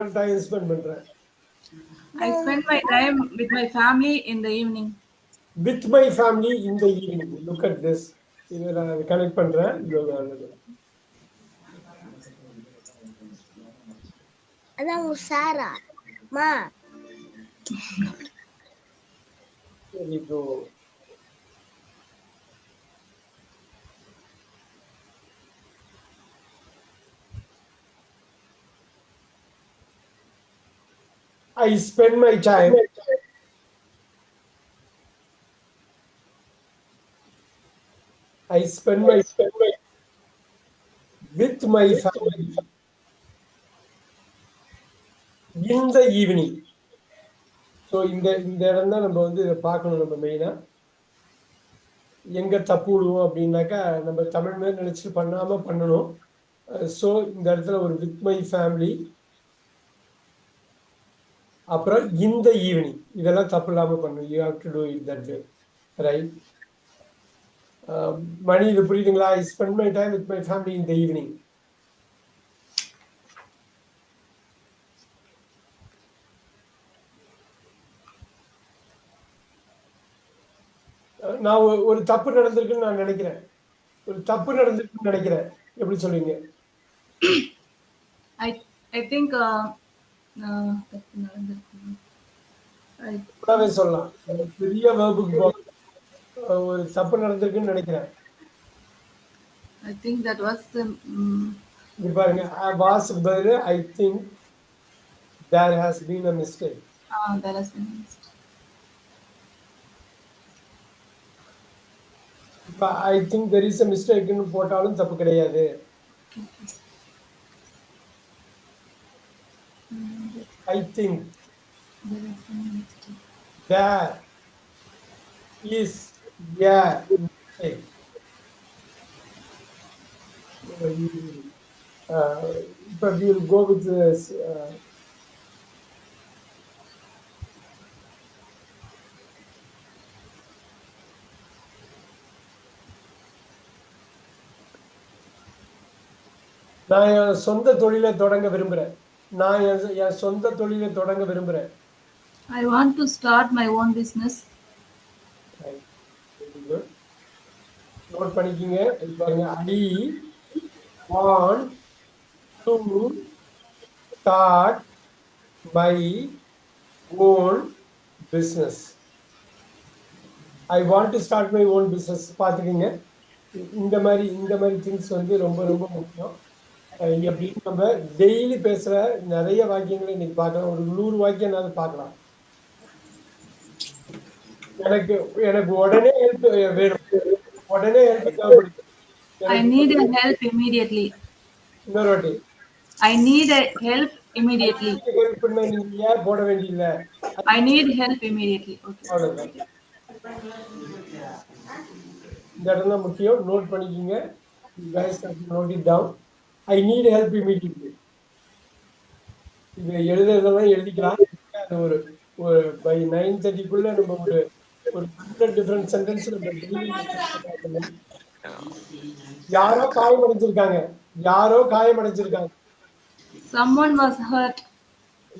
time spend பண்றேன். I spend my time with my family in the evening. With my family in the evening. Look at this. இதை நான் connect பண்றேன். அதான் உஷாரா மா சரி bro. I spend my time with my family in the evening. So இந்த இடம் தான் நம்ம வந்து இதை பார்க்கணும். நம்ம மெயினா எங்க தப்பு விடுவோம் அப்படின்னாக்கா நம்ம தமிழ் மேல் நினைச்சிட்டு பண்ணாம பண்ணணும். ஸோ இந்த இடத்துல ஒரு வித் மை ஃபேமிலி, அப்புறம் இந்த ஈவினிங், இதெல்லாம் தப்பு இல்லாம பண்ணணும். You have to do it that way, right? Mani, இது புரியுதுங்களா? I spend my time with my family in the evening. நான் ஒரு தப்பு நடந்திருக்குன்னு நான் நினைக்கிறேன். எப்படி சொல்லுவீங்க? I think சொல்லலாம். பெரிய வேர்புக்கு ஒரு தப்பு நடந்திருக்குன்னு நினைக்கிறேன். I think that was the பாருங்க, was பதில் I think there has been a mistake. There has been a mistake. I think there is a mistake ன்னு போட்டாலும் தப்பு கிடையாது. I think there is a mistake. But we will go with this. நான் என் சொந்த தொழிலை தொடங்க விரும்புறேன். I want to start my own business. Note பண்ணிக்கங்க. பாருங்க, I want to start my own business. I want to start my own business. பார்த்துக்கங்க. இந்த மாதிரி திங்ஸ் வந்து ரொம்ப ரொம்ப முக்கியம். அப்படின்னு நம்ம டெய்லி பேசுற நிறைய வாக்கியங்களை இன்னைக்கு பார்க்கலாம். ஒரு 100 வாக்கியம் நான் பார்க்கலாம். எனக்கு உடனே ஹெல்ப் வேணும். உடனே ஹெல்ப் தேவைப்படுது. I need a help immediately. இன்னொரு வாட்டி, I need a help immediately. Help பண்ண நீங்க ஏன் போட வேண்டியதில்ல. I need help immediately. Okay. அவ்வளவுதான். இந்த இடம் தான் முக்கியம். நோட் பண்ணிக்கங்க. You guys have to note it down. I need help immediately. இது எழுதுறதெல்லாம் எழுதிக்கலாம். அது ஒரு by 9:30க்குள்ள நம்ம ஒரு 100 டிஃபரண்ட் சென்டென்ஸ் நம்ம யாரோ காயமடைஞ்சிருக்காங்க. Someone was hurt.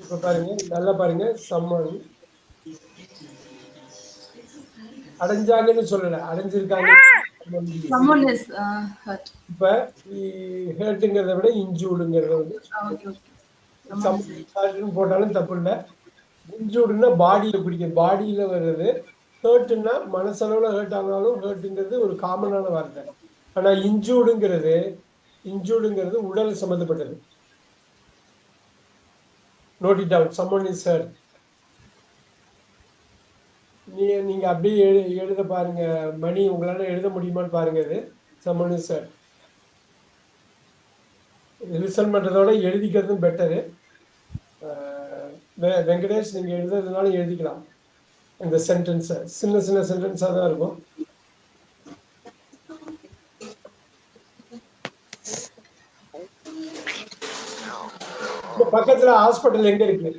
இப்ப பாருங்க, நல்லா பாருங்க. someone அடைஞ்சாங்கன்னு சொல்லல, அடைஞ்சிருக்காங்க. Someone is hurt. இப்ப ஹர்ட்ங்கிறத விட இன்ஜூர்டுங்கிறத வந்து போட்டாலும் தப்பு இல்லை. இன்ஜூர்டுன்னா பாடியில பிடிக்கும், பாடியில வர்றது. ஹர்ட்னா மனசளவுல ஹர்ட் ஆனாலும் ஹர்ட்ங்கிறது ஒரு காமனான வார்த்தை. ஆனா இன்ஜூர்டுங்கிறது உடல் சம்பந்தப்பட்டது. Note it down. someone is hurt. நீங்க அப்படியே எழுத பாருங்க. மணி, உங்களால எழுத முடியுமான்னு பாருங்க. இது someone is hurt. லிசன் பண்றதோட எழுதிக்கிறதும் பெட்டரு. வெங்கடேஷ், நீங்க எழுதுறதுனால எழுதிக்கலாம். இந்த சென்டென்ஸை சின்ன சென்டென்ஸா தான் இருக்கும். பக்கத்துல ஹாஸ்பிட்டல் எங்க இருக்கு?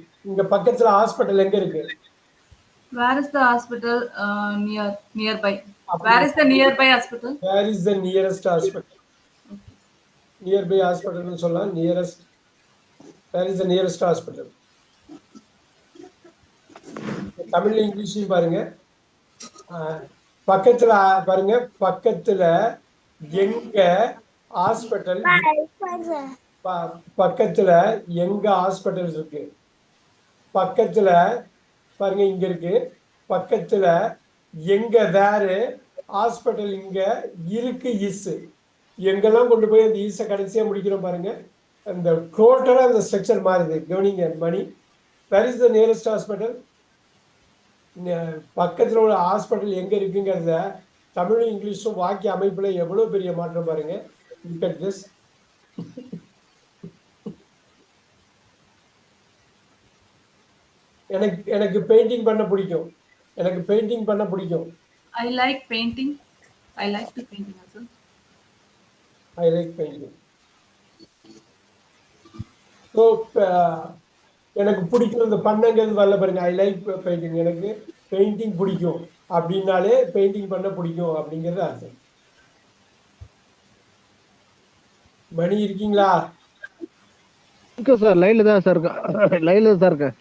Where is the hospital nearby? Where is the nearby hospital? Where is the nearest hospital? Nearby hospital சொல்லலாம். nearest where is the nearest hospital? தமிழ்ல இங்கிலீஷ்லயும் பாருங்க. பக்கத்துல பாருங்க, பக்கத்துல எங்க ஹாஸ்பிட்டல், பக்கத்துல எங்க ஹாஸ்பிட்டல் இருக்கு? பக்கத்துல பாருங்க, இங்க இருக்கு. பக்கத்துல எங்க வேறு ஹாஸ்பிட்டல் இங்க இருக்கு இஸ். எங்கெல்லாம் கொண்டு போய் அந்த ஈஸை கடைசியா முடிக்கிறோம் பாருங்க, அந்த டோட்டலா அந்த ஸ்ட்ரக்சர் மாறுது. கவனிங்க Mani. Where is the nearest hospital? பக்கத்துல உள்ள ஹாஸ்பிட்டல் எங்க இருக்குங்கிறத தமிழும் இங்கிலீஷும் வாக்கிய அமைப்புல எவ்வளவு பெரிய மாற்றம் பாருங்க. Look at this. எனக்கு பெயிண்டிங் பண்ண பிடிக்கும். எனக்கு பெயிண்டிங் பண்ண பிடிக்கும். I like painting. I like to painting also. I like painting. So எனக்கு பிடிக்கும் இந்த பண்ணங்கிறது வரல பாருங்க. I like painting. எனக்கு பெயிண்டிங் பிடிக்கும் அப்படின்னாலே பெயிண்டிங் பண்ண பிடிக்கும் அப்படிங்கிறது அர்த்தம். மணி இருக்கீங்களா? சார் லைன்ல தான் சார் இருக்கேன். லைன்ல தான் இருக்கேன்.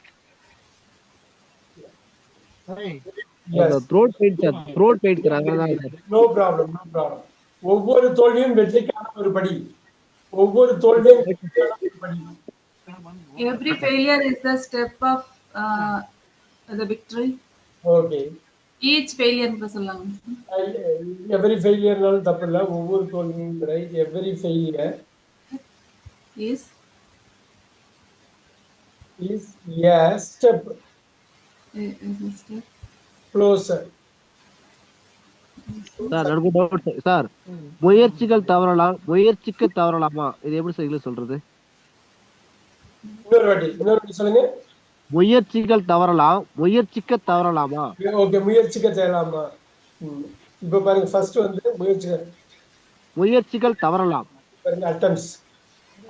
Throat pain sir, throat pain sir. அதனால தான். No problem, no problem. ஒவ்வொரு தோல்வியும் வெற்றிக்கான ஒரு படி. ஒவ்வொரு தோல்வியும் வெற்றிக்கான ஒரு படி. Every failure is the step of the victory. Okay. Each failure னு சொல்லலாம். Every failure-னாலும் தப்பு இல்ல. ஒவ்வொரு தோல்வியும் right. Every failure is a step closer. Sir எனக்கு டவுட் சார். முயற்சிகள் தவறலாம், முயற்சிக்க தவறலாமா? இது எப்படி சார் இங்கிலீஷ் சொல்றது? இன்னொரு வாட்டி சொல்லுங்க. முயற்சிகள் தவறலாம், முயற்சிக்க தவறலாமா? ஓகே, முயற்சிக்க தவறலாமா. இப்ப பாருங்க, ஃபர்ஸ்ட் வந்து முயற்சிகள் தவறலாம். பாருங்க,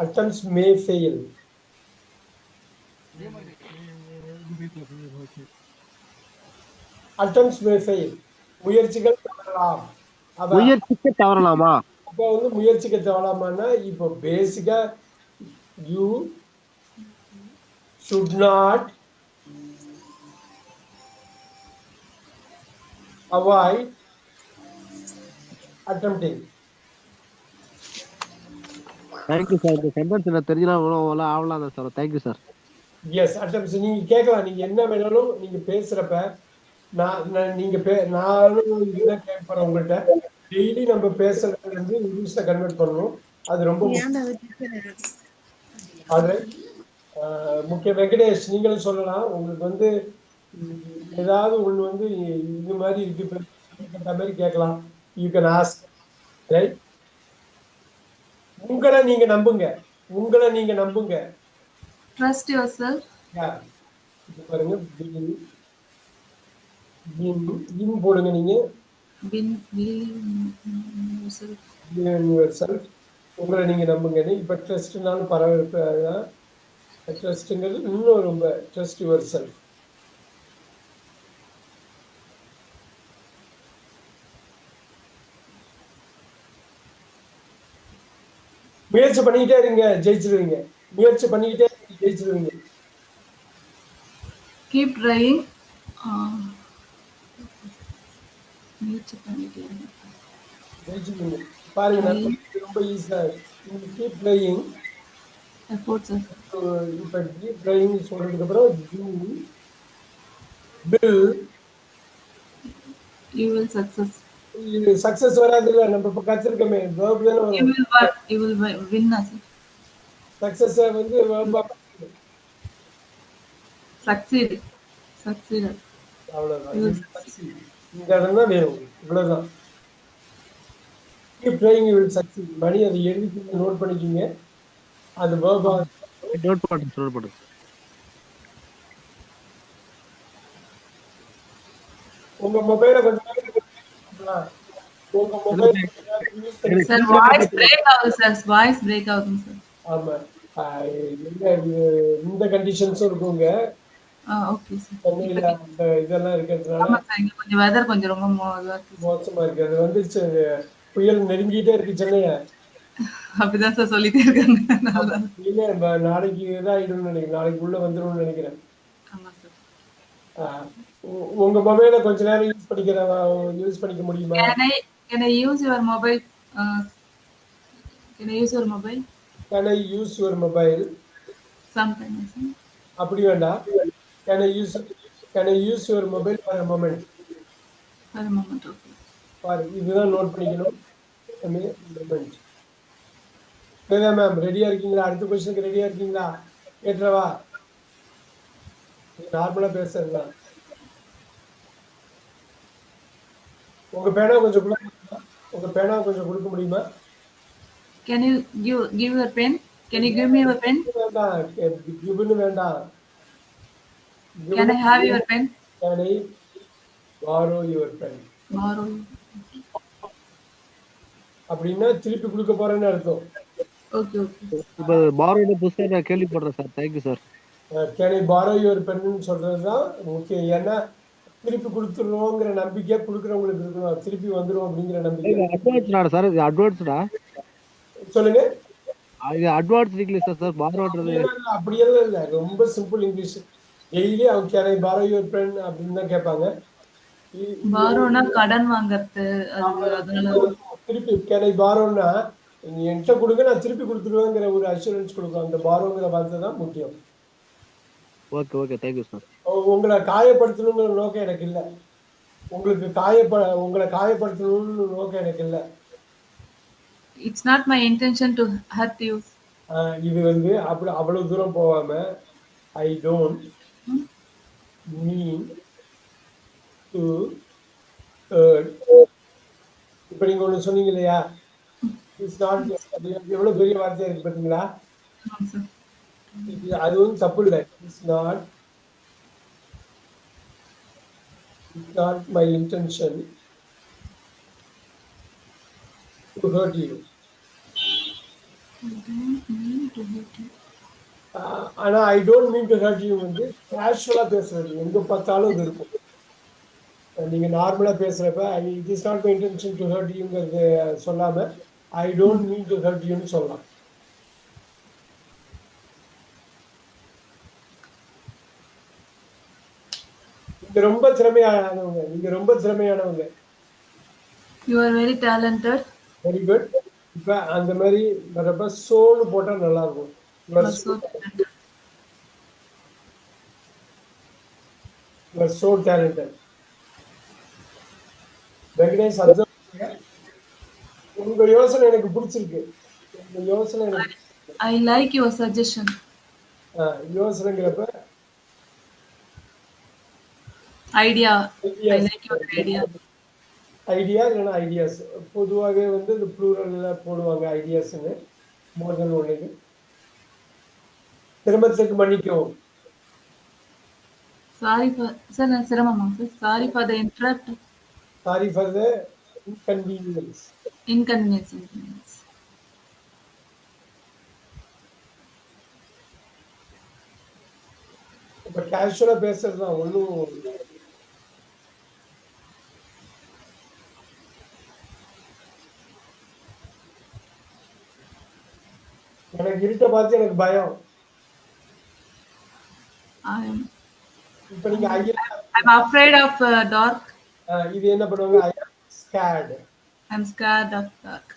attempts may fail. attempts may fail. முயற்சிகள் தவறலாம். முயற்சிக்க தவறலாமா? அப்ப வந்து முயற்சிக்க தவறலாமான்னா இப்போ பேசிக்கா you should not avoid attempting. Thank you sir. இந்த சென்டென்ஸ் எனக்கு தெரிஞ்சா ஆகலாம் தான் sir. Thank you sir. Yes, attempts நீங்க கேட்கலாம். நீங்க என்ன வேணாலும் நீங்க பேசுறப்ப நானும் இதுதான் கேட்பறேன் உங்கள்கிட்ட. டெய்லி நம்ம பேசுறது வந்து இங்கிலீஷ்ல கன்வெர்ட் பண்ணணும். அது ரொம்ப முக்கிய. வெங்கடேஷ், நீங்களும் சொல்லலாம். உங்களுக்கு வந்து ஏதாவது ஒண்ணு வந்து இது மாதிரி இருக்கு மாதிரி கேட்கலாம். You can ask, right? உங்களை நீங்க நம்புங்க. Trust yourself. பாருங்க, போடுங்க. நீங்க உங்களை நீங்க நம்புங்க. இப்ப ட்ரஸ்ட்னாலும் பரவாயில்ல. ட்ரஸ்ட்ங்கிறது இன்னும் ரொம்ப ட்ரஸ்ட் யுவர் செல்ஃப். முயற்சி பண்ணிக்கிட்டே இருங்க, ஜெயிச்சிருவீங்க. Keep trying. முயற்சி பண்ணிட்டே இருங்க. ஜெயிச்சிருவீங்க. பாருங்க, ரொம்ப ஈஸியா இருக்கு. Keep trying. எஃபோர்ட்ஸ். இப்ப கீப் ட்ரையிங் சொல்றதுக்கு அப்புறம் you will success. சக்சஸ் வராது இல்ல. நம்ம இப்ப கத்துருக்கோமே, verb தான வரும். you will win. சக்சஸ் வந்து verb succeed. அவ்வளவுதான். இந்த இடம் தான் வேணும். இவ்வளவுதான். Keep trying, you will succeed. Mani அதை எழுதி நோட் பண்ணிக்கிங்க. அது verb நோட் பண்ணுங்க. உங்க மொபைல கொஞ்சம் சார் வாய்ஸ் பிரேக் ஆகுது சார். ஆமா, இந்த கண்டிஷன்ஸும் இருக்குங்க. Okay sir. சென்னையில அந்த இதெல்லாம் இருக்கிறதுனால ஆமா சார், இங்க கொஞ்சம் வெதர் கொஞ்சம் ரொம்ப மோசமா இருக்கு. அது வந்துருச்சு, புயல் நெருங்கிட்டே இருக்கு சென்னைய. அப்படிதான் சார் சொல்லிட்டே இருக்காங்க. நல்லா. இல்ல நாளைக்கு தான் ஆயிடும்னு நினைக்கிறேன். நாளைக்கு உள்ள வந்துரும்னு நினைக்கிறேன். ஆமா சார். உங்க மொபைலை கொஞ்ச நேரம் யூஸ் பண்ணிக்க முடியுமா? Can I use your mobile? Uh, can I use your mobile? Can I use your mobile? Sometime, sir. அப்படி வேண்டாம். Can I use your mobile for a moment? For a moment, okay. இதுதான் note பண்ணிக்கணும். moment. சரிதா ma'am, ரெடியா இருக்கீங்களா? அடுத்த கொஸ்டினுக்கு ரெடியா இருக்கீங்களா? கேட்டுறவா? நார்மலா பேசுறதுதான். உங்க பேனா கொஞ்சம் கொடுக்க முடியுமா? Can you give your pen? Can you give me your pen? வேண்டாம், கிவ்னு வேண்டாம். Can I have your pen? Can I borrow your pen? Borrow. அப்படின்னா திருப்பி கொடுக்க போறேன்னு அர்த்தம். Okay, okay. இப்போ பாரோட புதுசா நான் கேள்விப்படுறேன் sir. Thank you sir. Can I borrow your pen சொல்றதுதான் முக்கியம். ஏன்னா திருப்பி கொடுத்துருவோங்கிற நம்பிக்கை கொடுக்குறவங்களுக்கு இருக்கணும். திருப்பி வந்துடும் அப்படிங்கிற நம்பிக்கை. அட்வான்ஸ்டா சார்? இது அட்வான்ஸ்டா? சொல்லுங்க. இது அட்வான்ஸ் இங்கிலீஷ் சார். பாரோன்றது அப்படியெல்லாம் இல்ல, ரொம்ப சிம்பிள் இங்கிலீஷ். டெய்லி அவங்க can I borrow your pen அப்படின்னு தான் கேட்பாங்க. Borrowனா கடன் வாங்குறது. அதனால திருப்பி கேன் ஐ borrowனா நீங்க என்கிட்ட கொடுங்க, நான் திருப்பி கொடுத்துருவேங்கிற ஒரு அஷூரன்ஸ் கொடுக்கும். அந்த பாரோங்கிற வார்த்தை தான் முக்கியம். Okay okay, thank you sir. உங்களை காயப்படுத்தணுங்கிற நோக்கம் எனக்கு இல்லை. உங்களை காயப்படுத்தணும்னு நோக்கம் எனக்கு இல்லை. It's not my intention to hurt you. இது அவ்வளவு தூரம் போகாம I don't mean to hurt. இப்ப நீங்க ஒண்ணு சொன்னீங்க இல்லையா, இட்ஸ் நாட், எவ்வளவு பெரிய வார்த்தையா இருக்கு பாத்தீங்களா? அது வந்து தப்பு இல்லை. It's not my intention to hurt you. ஆனா I don't mean to hurt you வந்து கேஷுவலா பேசுறது, எங்க பார்த்தாலும் இது இருக்கும். நீங்க நார்மலா பேசுறப்ப it is not my intention to hurt யூங்கிறது சொல்லாம I don't mean to hurt யூன்னு சொல்லலாம். நீங்க ரொம்ப திறமையானவங்க. You are very talented. Very good. இப்ப அந்த மாதிரி வரப்ப சோன்னு போட்டா நல்லா இருக்கும். You are so talented. Venkatesh, உங்க யோசனை எனக்கு பிடிச்சிருக்கு. I like your suggestion. யோசனைங்கிறப்ப Idea. I like your idea. Idea இல்லைன்னா ஐடியாஸ். பொதுவாகவே வந்து இந்த ப்ளூரல்ல போடுவாங்க ஐடியாஸ்ன்னு, மோர் தென் ஒன்னுக்கு. சிரமத்துக்கு மன்னிக்கவும். Sorry for sir, சிரமமா sir? Sorry for the interrupt. Sorry for the inconvenience. Inconvenience. இப்ப கேஷுவலா பேசுறதுதான் ஒன்றும். எனக்கு இருட்ட பார்த்து எனக்கு பயம். இப்ப நீங்க I'm afraid of dark. இது என்ன பண்ணுவாங்க? I am scared. I'm scared of dark.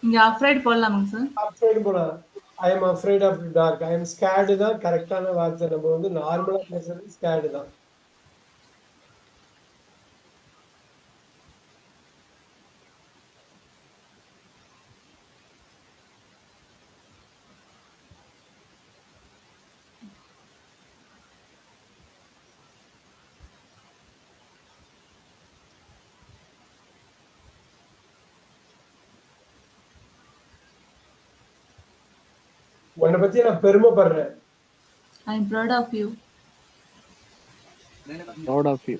இங்க afraid போடலாமாங்க சார்? afraid போடலாம். I am afraid of dark. I am scared தான் கரெக்டான வார்த்தை. நம்ம வந்து நார்மலா பேசுறது scared தான். உன்னை பத்தி நான் பெருமைப்படுறேன். I am proud of you. Proud of you.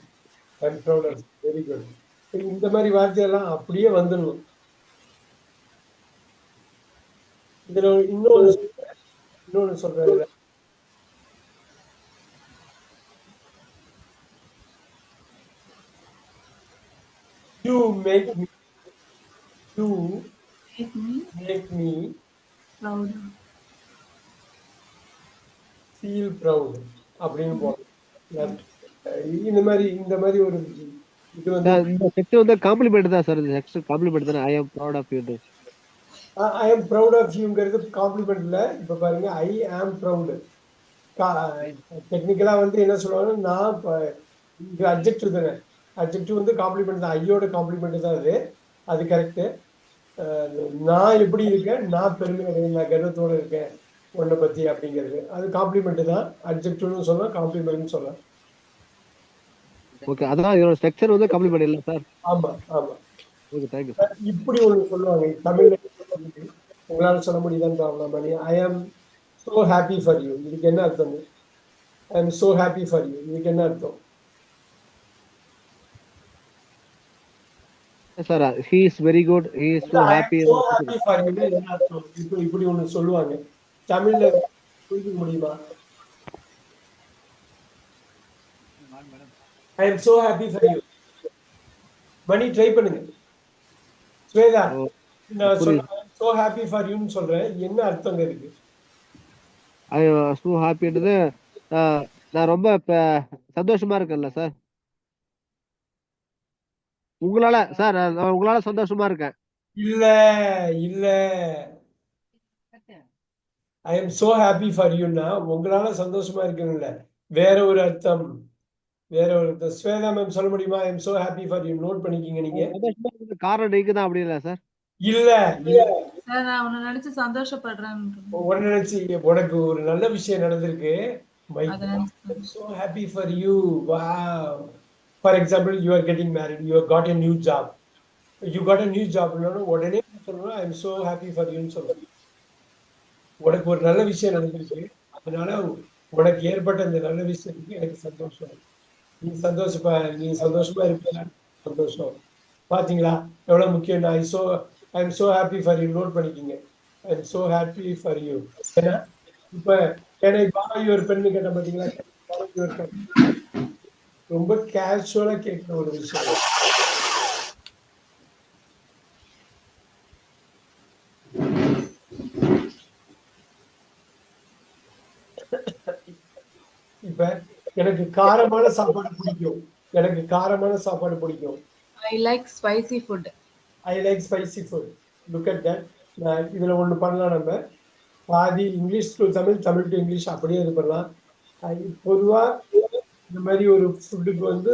I am proud of you. Very good. இந்த மாதிரி வார்த்தையெல்லாம் அப்படியே வந்துடணும். இதுல இன்னொன்னு சொல்றேன். You make me you Make me make me proud. feel proud அப்படின்னு போடலாம். இந்த மாதிரி ஒரு இது வந்து சார் இந்த செக்ஷன் வந்து காம்ப்ளிமெண்ட் தான் சார். இந்த செக்ஷன் காம்ப்ளிமெண்ட் தானே. I am proud of you. I am proud of யூங்கிறது காம்ப்ளிமெண்ட் இல்ல. இப்ப பாருங்க ஐ ஆம் ப்ரௌடு. டெக்னிக்கலா வந்து என்ன சொல்லுவாங்க, நான் இது அப்ஜெக்டிவ் தானே. அப்ஜெக்டிவ் வந்து காம்ப்ளிமெண்ட் தான், ஐயோட காம்ப்ளிமெண்ட் தான் அது. அது கரெக்ட். நான் எப்படி இருக்கேன், நான் பெருமை அடைகிறேன், நான் கர்வத்தோட இருக்கேன் உன்னை பத்தி அப்படிங்கிறது அது காம்ப்ளிமெண்ட் தான். அப்ஜெக்டிவ்னு சொல்லலாம், காம்ப்ளிமெண்ட்னு சொல்லலாம். ஓகே, அதான் இதோட ஸ்ட்ரக்சர் வந்து காம்ப்ளிமெண்ட் இல்ல சார். ஆமா ஆமா. Okay, thank you sir. இப்படி ஒண்ணு சொல்லுவாங்க தமிழ்ல, உங்களால சொல்ல முடியுதான்னு பார்க்கலாம். மணி ஐ ஆம் சோ ஹாப்பி ஃபார் யூ, இதுக்கு என்ன அர்த்தம்? I am so happy for you, இதுக்கு என்ன அர்த்தம்? Sir he is very good, he is so happy. So happy for you என்ன அர்த்தம்? இப்படி ஒண்ணு சொல்லுவாங்க தமிழ்ல, புரிஞ்சுக்க முடியுமா? I am so happy for you. Mani try பண்ணுங்க. ஸ்வேதா, நான் சோ ஹாப்பி ஃபார் யூன்னு சொல்றேன், என்ன அர்த்தம் இருக்கு? ஐ சோ ஹாப்பின்றது நான் ரொம்ப சந்தோஷமா இருக்கேன்ல சார். உங்களால சார், நான் உங்களால சந்தோஷமா இருக்கேன். இல்ல இல்ல, I am so happy for யூன்னா உங்களால சந்தோஷமா இருக்கீங்கல்ல, வேற ஒரு அர்த்தம், வேற ஒரு அர்த்தம். ஸ்வேதா மேம் சொல்ல முடியுமா? I am so happy for you, note பண்ணிக்கிங்க நீங்க. சந்தோஷமா இருக்கிறது காரணம் நீங்க தான், அப்படி இல்ல சார்? இல்ல இல்ல, சார் நான் உன்னை நினைச்சு சந்தோஷப்படுறேன். உடனே நினைச்சு உனக்கு ஒரு நல்ல விஷயம் நடந்திருக்கு. அதை நினைச்சு so happy for you. Wow. For example, you are getting married, you have got a new job. You got a new job. உடனே சொல்லணும் ஐ am so happy for you ன்னு சொல்லணும். உனக்கு ஒரு நல்ல விஷயம் நடந்திருக்கு, அதனால உனக்கு ஏற்பட்ட இந்த நல்ல விஷயத்துக்கு எனக்கு சந்தோஷம். நீ சந்தோஷமா இருக்க, சந்தோஷம். பாத்தீங்களா எவ்வளவு முக்கியம்? I am so happy for you, note பண்ணிக்கிங்க. I am so happy for you. ஏன்னா இப்ப என்னை பாய் ஒரு பெண்ணு கேட்ட பாத்தீங்களா, ரொம்ப கேஷுவலா கேட்கிற ஒரு விஷயம். இப்ப எனக்கு காரமான சாப்பாடு பிடிக்கும், எனக்கு காரமான சாப்பாடு பிடிக்கும். I like spicy food. I like spicy food. Look at that. இதுல ஒண்ணு பண்ணலாம், நம்ம பாதி English to Tamil, Tamil to English அப்படியே இது பண்ணலாம். பொதுவா இந்த மாதிரி ஒரு ஃபுட்டுக்கு வந்து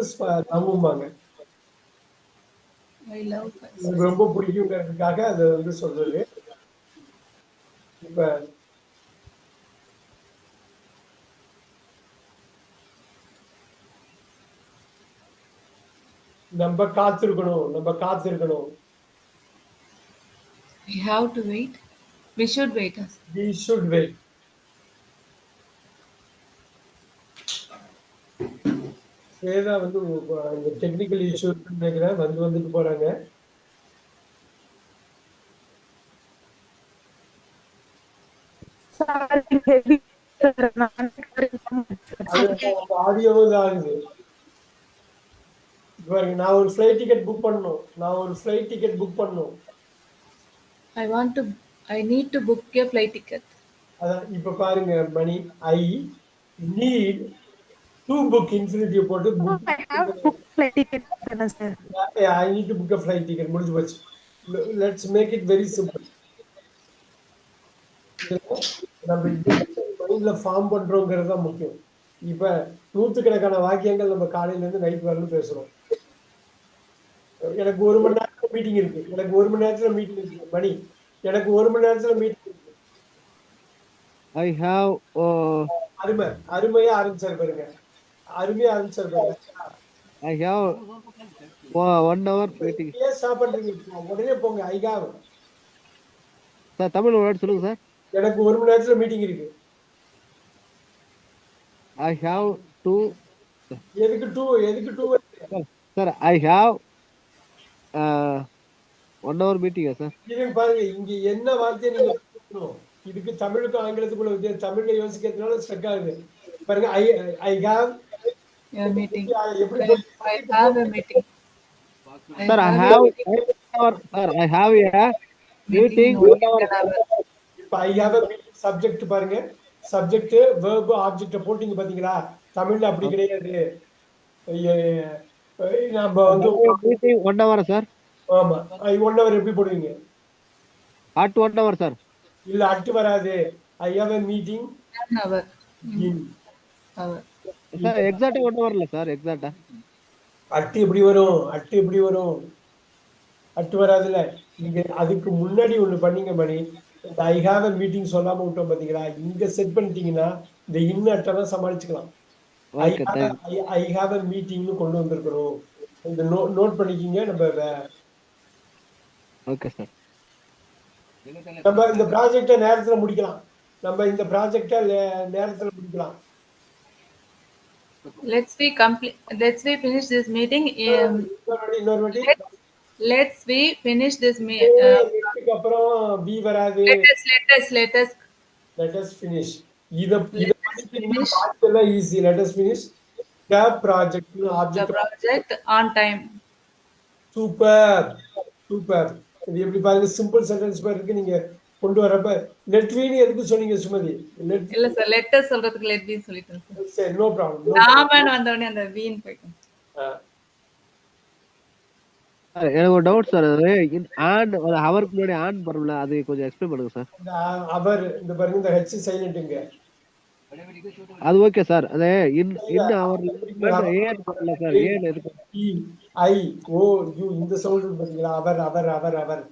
தங்குவாங்க, ஐ லவ் எனக்கு ரொம்ப பிடிக்குங்கிறதுக்காக அதை வந்து சொல்றது. இப்ப நம்ம காத்திருக்கணும். We have to wait. We should wait. We should wait. Shweta வந்து இந்த டெக்னிக்கல் இஷ்யூ நினைக்கிறேன், வந்துட்டு போறாங்க. ஆடியோவும் தான் ஆகுது. பாருங்க, நான் ஒரு ஃப்ளைட் டிக்கெட் புக் பண்ணணும். I need to book a flight ticket. அதான் இப்ப பாருங்க மணி, I need to book infinitive போட்டு I have booked flight ticket, sir. I need to book a flight ticket முடிஞ்சு போச்சு. Let's make it very simple. நம்ம மைண்ட்ல ஃபார்ம் பண்றோங்கிறது தான் முக்கியம். இப்ப நூற்றுக்கணக்கான வாக்கியங்கள் நம்ம காலையில இருந்து நைட் வரலும் பேசுறோம். எனக்கு 1 மணி நேரத்துல மீட்டிங் இருக்கு, மணி எனக்கு 1 மணி நேரத்துல மீட்டிங் இருக்கு. ஐ ஹாவ் அருமையா ஆரம்பிச்சாரு பாருங்க. I have 1 hour waiting. ஏன் சாப்பிடுறீங்க? உடனே போங்க. I have sir Tamil word சொல்லுங்க சார். எனக்கு 1 மணி நேரத்துல மீட்டிங் இருக்கு. I have to. எதுக்கு to sir I have 1 hour மீட்டிங்கா சார்? இது பாருங்க, இங்க என்ன வார்த்தையை நீங்க பேசணும், இதுக்கு தமிழுக்கும் ஆங்கிலத்துக்குள்ள வித்தியாசம். தமிழ்ல யோசிக்கிறதுனால ஸ்ட்ரக் ஆகுது பாருங்க. I have A meeting. எப்படி I have a meeting. Sir, I have 1 hour. Sir, I have a meeting 1 hour. இப்ப ஐ ஹேவ் a சப்ஜெக்ட் பாருங்க, சப்ஜெக்ட் verb ஆப்ஜெக்ட போட்டீங்க பாத்தீங்களா? தமிழ்ல அப்படி கிடையாது. நம்ம வந்து Meeting 1 hour, sir. ஆமா, ஐ 1 hour எப்படி போடுவீங்க? At 1 hour, sir. இல்ல அட்டு வராது. I have a meeting 1 hour. In. Hour. Sir, exact 1 hour இல்ல sir, exact. அட்டு எப்படி வரும்? அட்டு எப்படி வரும்? அட்டு வராதுல்ல. இங்க அதுக்கு முன்னாடி ஒண்ணு பண்ணீங்க மணி. இந்த ஐ ஹேவ் a மீட்டிங் சொல்லாம விட்டோம் பாத்தீங்களா? இங்க செட் பண்ணிட்டீங்கன்னா இந்த இன் அட்டெல்லாம் சமாளிச்சுக்கலாம். ஐ Okay, thank you. I have a மீட்டிங்னு கொண்டு வந்திருக்கிறோம். இந்த நோட் பண்ணிக்கிங்க. Okay, sir. நம்ம இந்த ப்ராஜெக்டை நேரத்துல முடிக்கலாம். நம்ம இந்த ப்ராஜெக்டை நேரத்துல முடிக்கலாம். Let's we finish this meeting. இன்னொரு வாட்டி Let's we finish this இதுக்கு அப்புறம் பி வராது. let us Let us finish. இத படிச்சீங்கன்னா பாத்தெல்லாம் easy. Let us finish the project. the object project on time. Super super. இது எப்படி பாருங்க, சிம்பிள் சென்டென்ஸ் மாதிரி இருக்கு. நீங்க கொண்டு வரப்ப லெட் வீன்னு எதுக்கு சொன்னீங்க சுமதி? லெட் இல்ல சார், let us சொல்றதுக்கு let we சொல்லிட்டேன் சார். சரி, நோ ப்ராப்ளம். நாமன்னு வந்த உடனே அந்த வீன் போயிட்டோம். Sir, எனக்கு ஒரு டவுட் சார். அது and ஒரு ஹவருக்கு முன்னாடி and வரும்ல, அது கொஞ்சம் எக்ஸ்பிளைன் பண்ணுங்க சார். அவர் இந்த பாருங்க, இந்த ஹெச் சைலண்ட்ங்க. அது ஓகே சார். அது இன் அவர் ஏன் வரல சார்? ஏன் இருக்கு? ஐ ஓ யூ இந்த சவுண்ட் பாத்தீங்களா? அவர் அவர் அவர் அவர்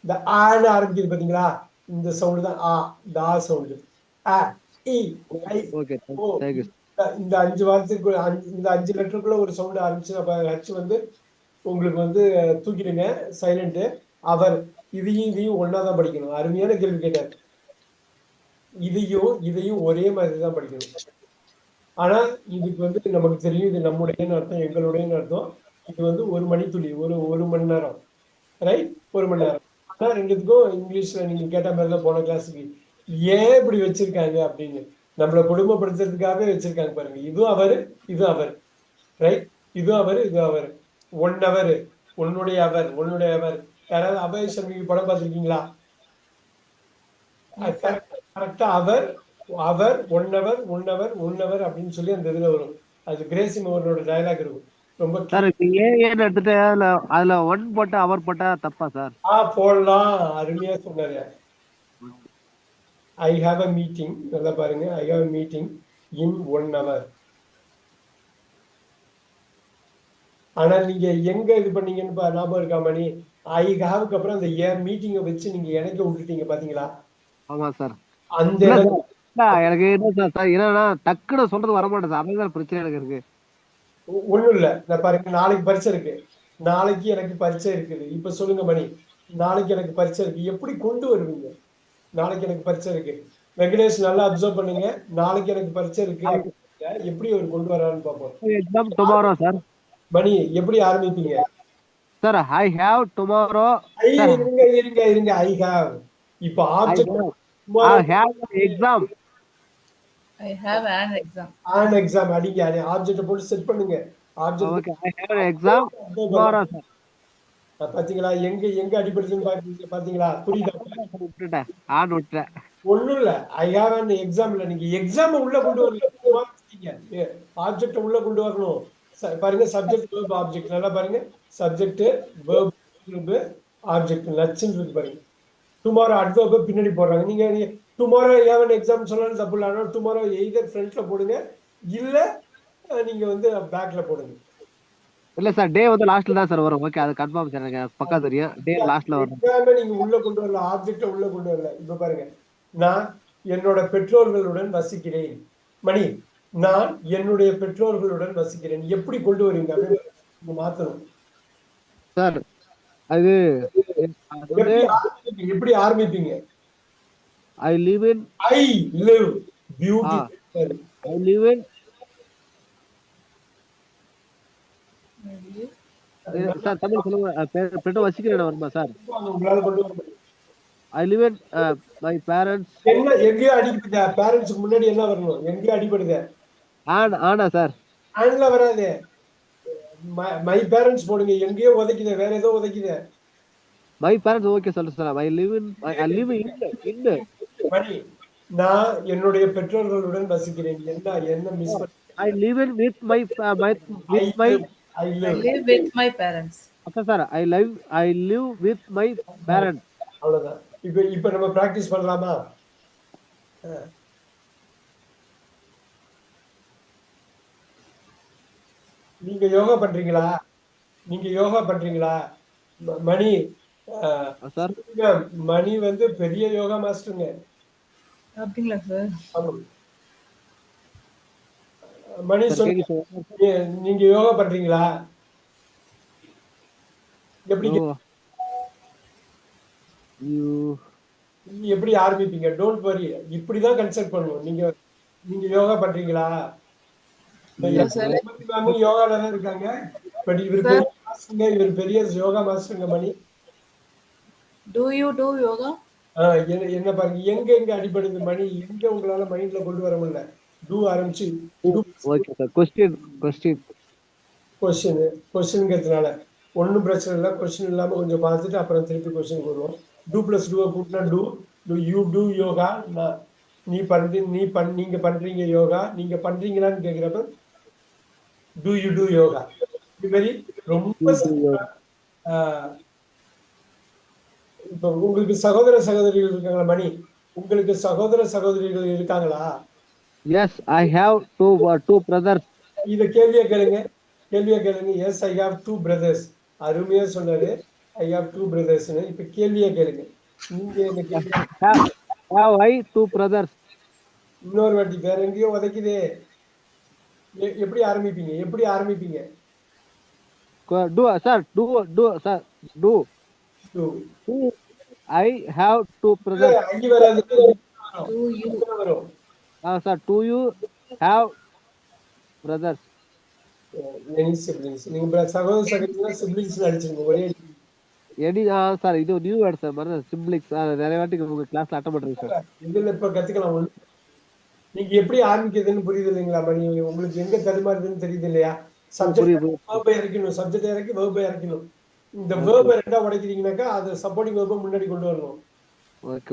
இந்த ஆன்னு ஆரம்பிக்குது பாத்தீங்களா? இந்த சவுண்ட் தான் ஆ, இந்த ஆ சவுண்ட். ஆ இ ஐ ஓகே, ஓ. Thank you. இந்த 5 வார்த்தைக்கு இந்த 5 லெட்டருக்குள்ள ஒரு சவுண்ட் ஆரம்பிச்சு அப்ப ஹெச் வந்து உங்களுக்கு வந்து தூக்கிடுங்க சைலண்ட். அவர் இதையும் ஒன்னாதான் படிக்கணும். அருமையான கேள்வி கேட்டார். இதையும் ஒரே மாதிரி தான் படிக்கணும். ஆனா இதுக்கு வந்து நமக்கு தெரியும், இது நம்முடைய அர்த்தம், எங்களுடைய அர்த்தம். இது வந்து 1 மணித்துளி, ஒரு மணி நேரம், ரைட்? 1 மணி நேரம். ஆனா ரெண்டுத்துக்கும் இங்கிலீஷ்ல நீங்க கேட்ட மாதிரி தான் போன கிளாஸுக்கு ஏன் இப்படி வச்சிருக்காங்க அப்படின்னு நம்மளை குடும்பப்படுத்துறதுக்காகவே வச்சிருக்காங்க பாருங்க. இதுவும் அவர், இது அவர், ரைட்? இதுவும் அவர், இது அவர். 1 hour, உன்னுடைய அவர், உன்னுடைய அவர். யாராவது அபய சர்மிக்கு படம் பார்த்துருக்கீங்களா? கரெக்டா அவர் 1 hour அப்படின்னு சொல்லி அந்த இதுல வரும். அது கிரேசி மோகனோட டயலாக் இருக்கும். ரொம்ப சார் ஏன் எடுத்துட்டு அதுல 1 போட்டா அவர் போட்டா தப்பா சார்? போடலாம். அருமையா சொன்னாரு. I have a meeting. நல்லா பாருங்க, I have a meeting in 1 hour. ஆனா நீங்க எங்க இது பண்ணீங்கன்னு ஞாபகம் இருக்கா மணி? ஐ ஹாவுக்கு அப்புறம் அந்த மீட்டிங்கை வச்சு நீங்க இணைக்க விட்டுட்டீங்க பாத்தீங்களா? ஆமா சார். அந்த எனக்கு என்ன சார் என்னன்னா டக்குன்னு சொல்றது வர மாட்டேன். அதுதான் பிரச்சனை எனக்கு இருக்கு. ஒண்ணும் இல்ல. நான் பாருங்க, நாளைக்கு பரீட்சை இருக்கு. நாளைக்கு எனக்கு பரீட்சை இருக்குது. இப்ப சொல்லுங்க மணி, நாளைக்கு எனக்கு பரீட்சை இருக்கு, எப்படி கொண்டு வருவீங்க? நாளைக்கு எனக்கு பரீட்சை இருக்கு. வெங்கடேஷ் நல்லா அப்சர்வ் பண்ணுங்க. நாளைக்கு எனக்கு பரீட்சை இருக்கு, எப்படி அவர் கொண்டு வரான்னு பார்ப்போம். Exam tomorrow sir. மணி எப்படி ஆரம்பிப்பீங்க? Sir I have tomorrow. இருங்க ஐ ஹேவ். இப்ப object I have exam. I have an exam. an exam அடிங்க. ஆப்ஜெக்ட் போட்டு செட் பண்ணுங்க. Object okay, I have an exam tomorrow sir. பாத்தீங்களா எங்க அடிபடுதுன்னு பாத்தீங்களா? புரியுதா? விட்டுட்டேன், ஆன் விட்டுட்டேன். ஒண்ணும் இல்ல. ஐ ஹேவ் an exam இல்ல, நீங்க எக்ஸாம் உள்ள கொண்டு வரீங்க. ஆப்ஜெக்ட் உள்ள கொண்டு வரணும். பாருங்க, சப்ஜெக்ட் verb ஆப்ஜெக்ட். நல்லா பாருங்க, சப்ஜெக்ட் verb ஆப்ஜெக்ட் நச்சுன்னு இருக்கு பாருங்க. டுமாரோ அட்வர்ப் பின்னாடி போடுறாங்க. நீங்க டுமாரோ ஏவன் எக்ஸாம் சொல்லணும் தப்பு இல்லை. ஆனால் டுமாரோ எய்தர் ஃப்ரண்ட்ல போடுங்க, இல்ல நீங்க வந்து பேக்ல போடுங்க. இல்ல சார், டே வந்து லாஸ்ட்ல தான் சார் வரும். ஓகே, அது கன்ஃபார்ம் சார், எனக்கு பக்கா தெரியும். டே லாஸ்ட்ல வரும். நீங்க உள்ள கொண்டு வரல, ஆப்ஜெக்ட உள்ள கொண்டு வரல. இப்ப பாருங்க, நான் என்னோட பெற்றோர்களுடன் வசிக்கிறேன். மணி, நான் என்னுடைய பெற்றோர்களுடன் வசிக்கிறேன். எப்படி கொண்டு வரீங்க? அப்படின்னு மாத்தணும் சார். அது எப்படி ஆரம்பிப்பீங்க? I live in. I live beauty. I live in. Sir Tamil சொல்லுங்க. பெற்ற வசிக்கிறேன் வருமா சார்? உங்களால கொண்டு வர முடியும். I live in my parents. என்ன எங்கேயோ அடிபடுதா? பேரண்ட்ஸ்க்கு முன்னாடி என்ன வரணும்? எங்கேயோ அடிபடுதா? ஆனா சார் ஆன்ல வராது. மை பேரண்ட்ஸ் போடுங்க. எங்கேயோ உதைக்குது, வேற ஏதோ உதைக்குது. My parents okay sir. I live in Mani, நான் என்னுடைய பெற்றோர்களுடன் வசிக்கிறேன். என்ன மிஸ் பண்ண? I live in with my I with my live, I I live. live with my parents. Sir. I live with my parents. அவ்வளவுதான். இப்ப நம்ம பிராக்டிஸ் பண்ணலாமா? நீங்க யோகா பண்றீங்களா? நீங்க யோகா பண்றீங்களா? மணி, சார் மணி வந்து பெரிய யோகா மாஸ்டருங்க. அப்படிங்களா சார்? ஆமா. மணி சார் சொல்லுங்க, கேக்குது சார். நீங்க யோகா பண்றீங்களா? எப்படி யூ எப்படி ஆரம்பிப்பீங்க? டோன்ட் வரி, இப்படிதான் கன்சல்ட் பண்ணுவோம். நீங்க யோகா பண்றீங்களா? யோகால தான் இருக்காங்க. பட் இவர் பெரிய மாஸ்டருங்க, இவர் பெரிய யோகா மாஸ்டருங்க மணி. Do you do yoga? என்ன பாருங்க, எங்க அடிபடுது மணி, எங்க உங்களால மைண்ட்ல கொண்டு வர முடியல. டூ ஆரம்பிச்சு ஓகே சார். கொஸ்டின் கொஸ்டின்ங்கிறதுனால ஒன்றும் பிரச்சனை இல்லை. கொஸ்டின் இல்லாம கொஞ்சம் பார்த்துட்டு அப்புறம் திருப்பி கொஸ்டின் வருவோம். டூ பிளஸ் டூவை கூட்டினா யூ டூ யோகா. நீங்க பண்றீங்க யோகா, நீங்க பண்றீங்களான்னு கேட்கிறப்ப டூ யூ டூ யோகா. இது மாதிரி ரொம்ப இப்ப உங்களுக்கு சகோதர சகோதரிகள் இருக்காங்களா மணி? உங்களுக்கு சகோதர சகோதரிகள் இருக்காங்களா? Yes I have two brothers. இத கேள்வியா கேளுங்க. Yes I have two brothers. அருமையா சொன்னாரு. I have two brothers. இப்ப கேள்வியா கேளுங்க. நீங்க என்ன ஹேவ் ஐ டூ பிரதர்ஸ். இன்னொரு வாட்டி வேற எங்கேயோ உதைக்குதே. எப்படி ஆரம்பிப்பீங்க? Do sir. Do I have two brothers. I வராது, Do you? வரும். Sir do you have brothers. Any siblings. நீங்க சகோதர சகோதரினா சிப்லிங்ஸ் அடிச்சிருங்க ஒரே. சார் இது நியூ வேர்ட் சார். மறந்து சிப்ளிக்ஸ் நிறைய வாட்டி உங்க கிளாஸ்ல அட்டன் பண்றீங்க சார். இதுல இப்ப கத்துக்கலாம். நீங்க எப்படி ஆரம்பிக்கிறதுன்னு புரியுது இல்லைங்களா மணி? உங்களுக்கு எங்க தடுமாறுதுன்னு தெரியுது இல்லையா? சப்ஜெக்ட் இறக்கி வேர்பை இறக்கணும். இந்த வேர்பை ரெண்டா உடைக்கிறீங்கன்னாக்கா அது சப்போர்ட்டிங் வேர்பை முன்னாடி கொண்டு வரணும்.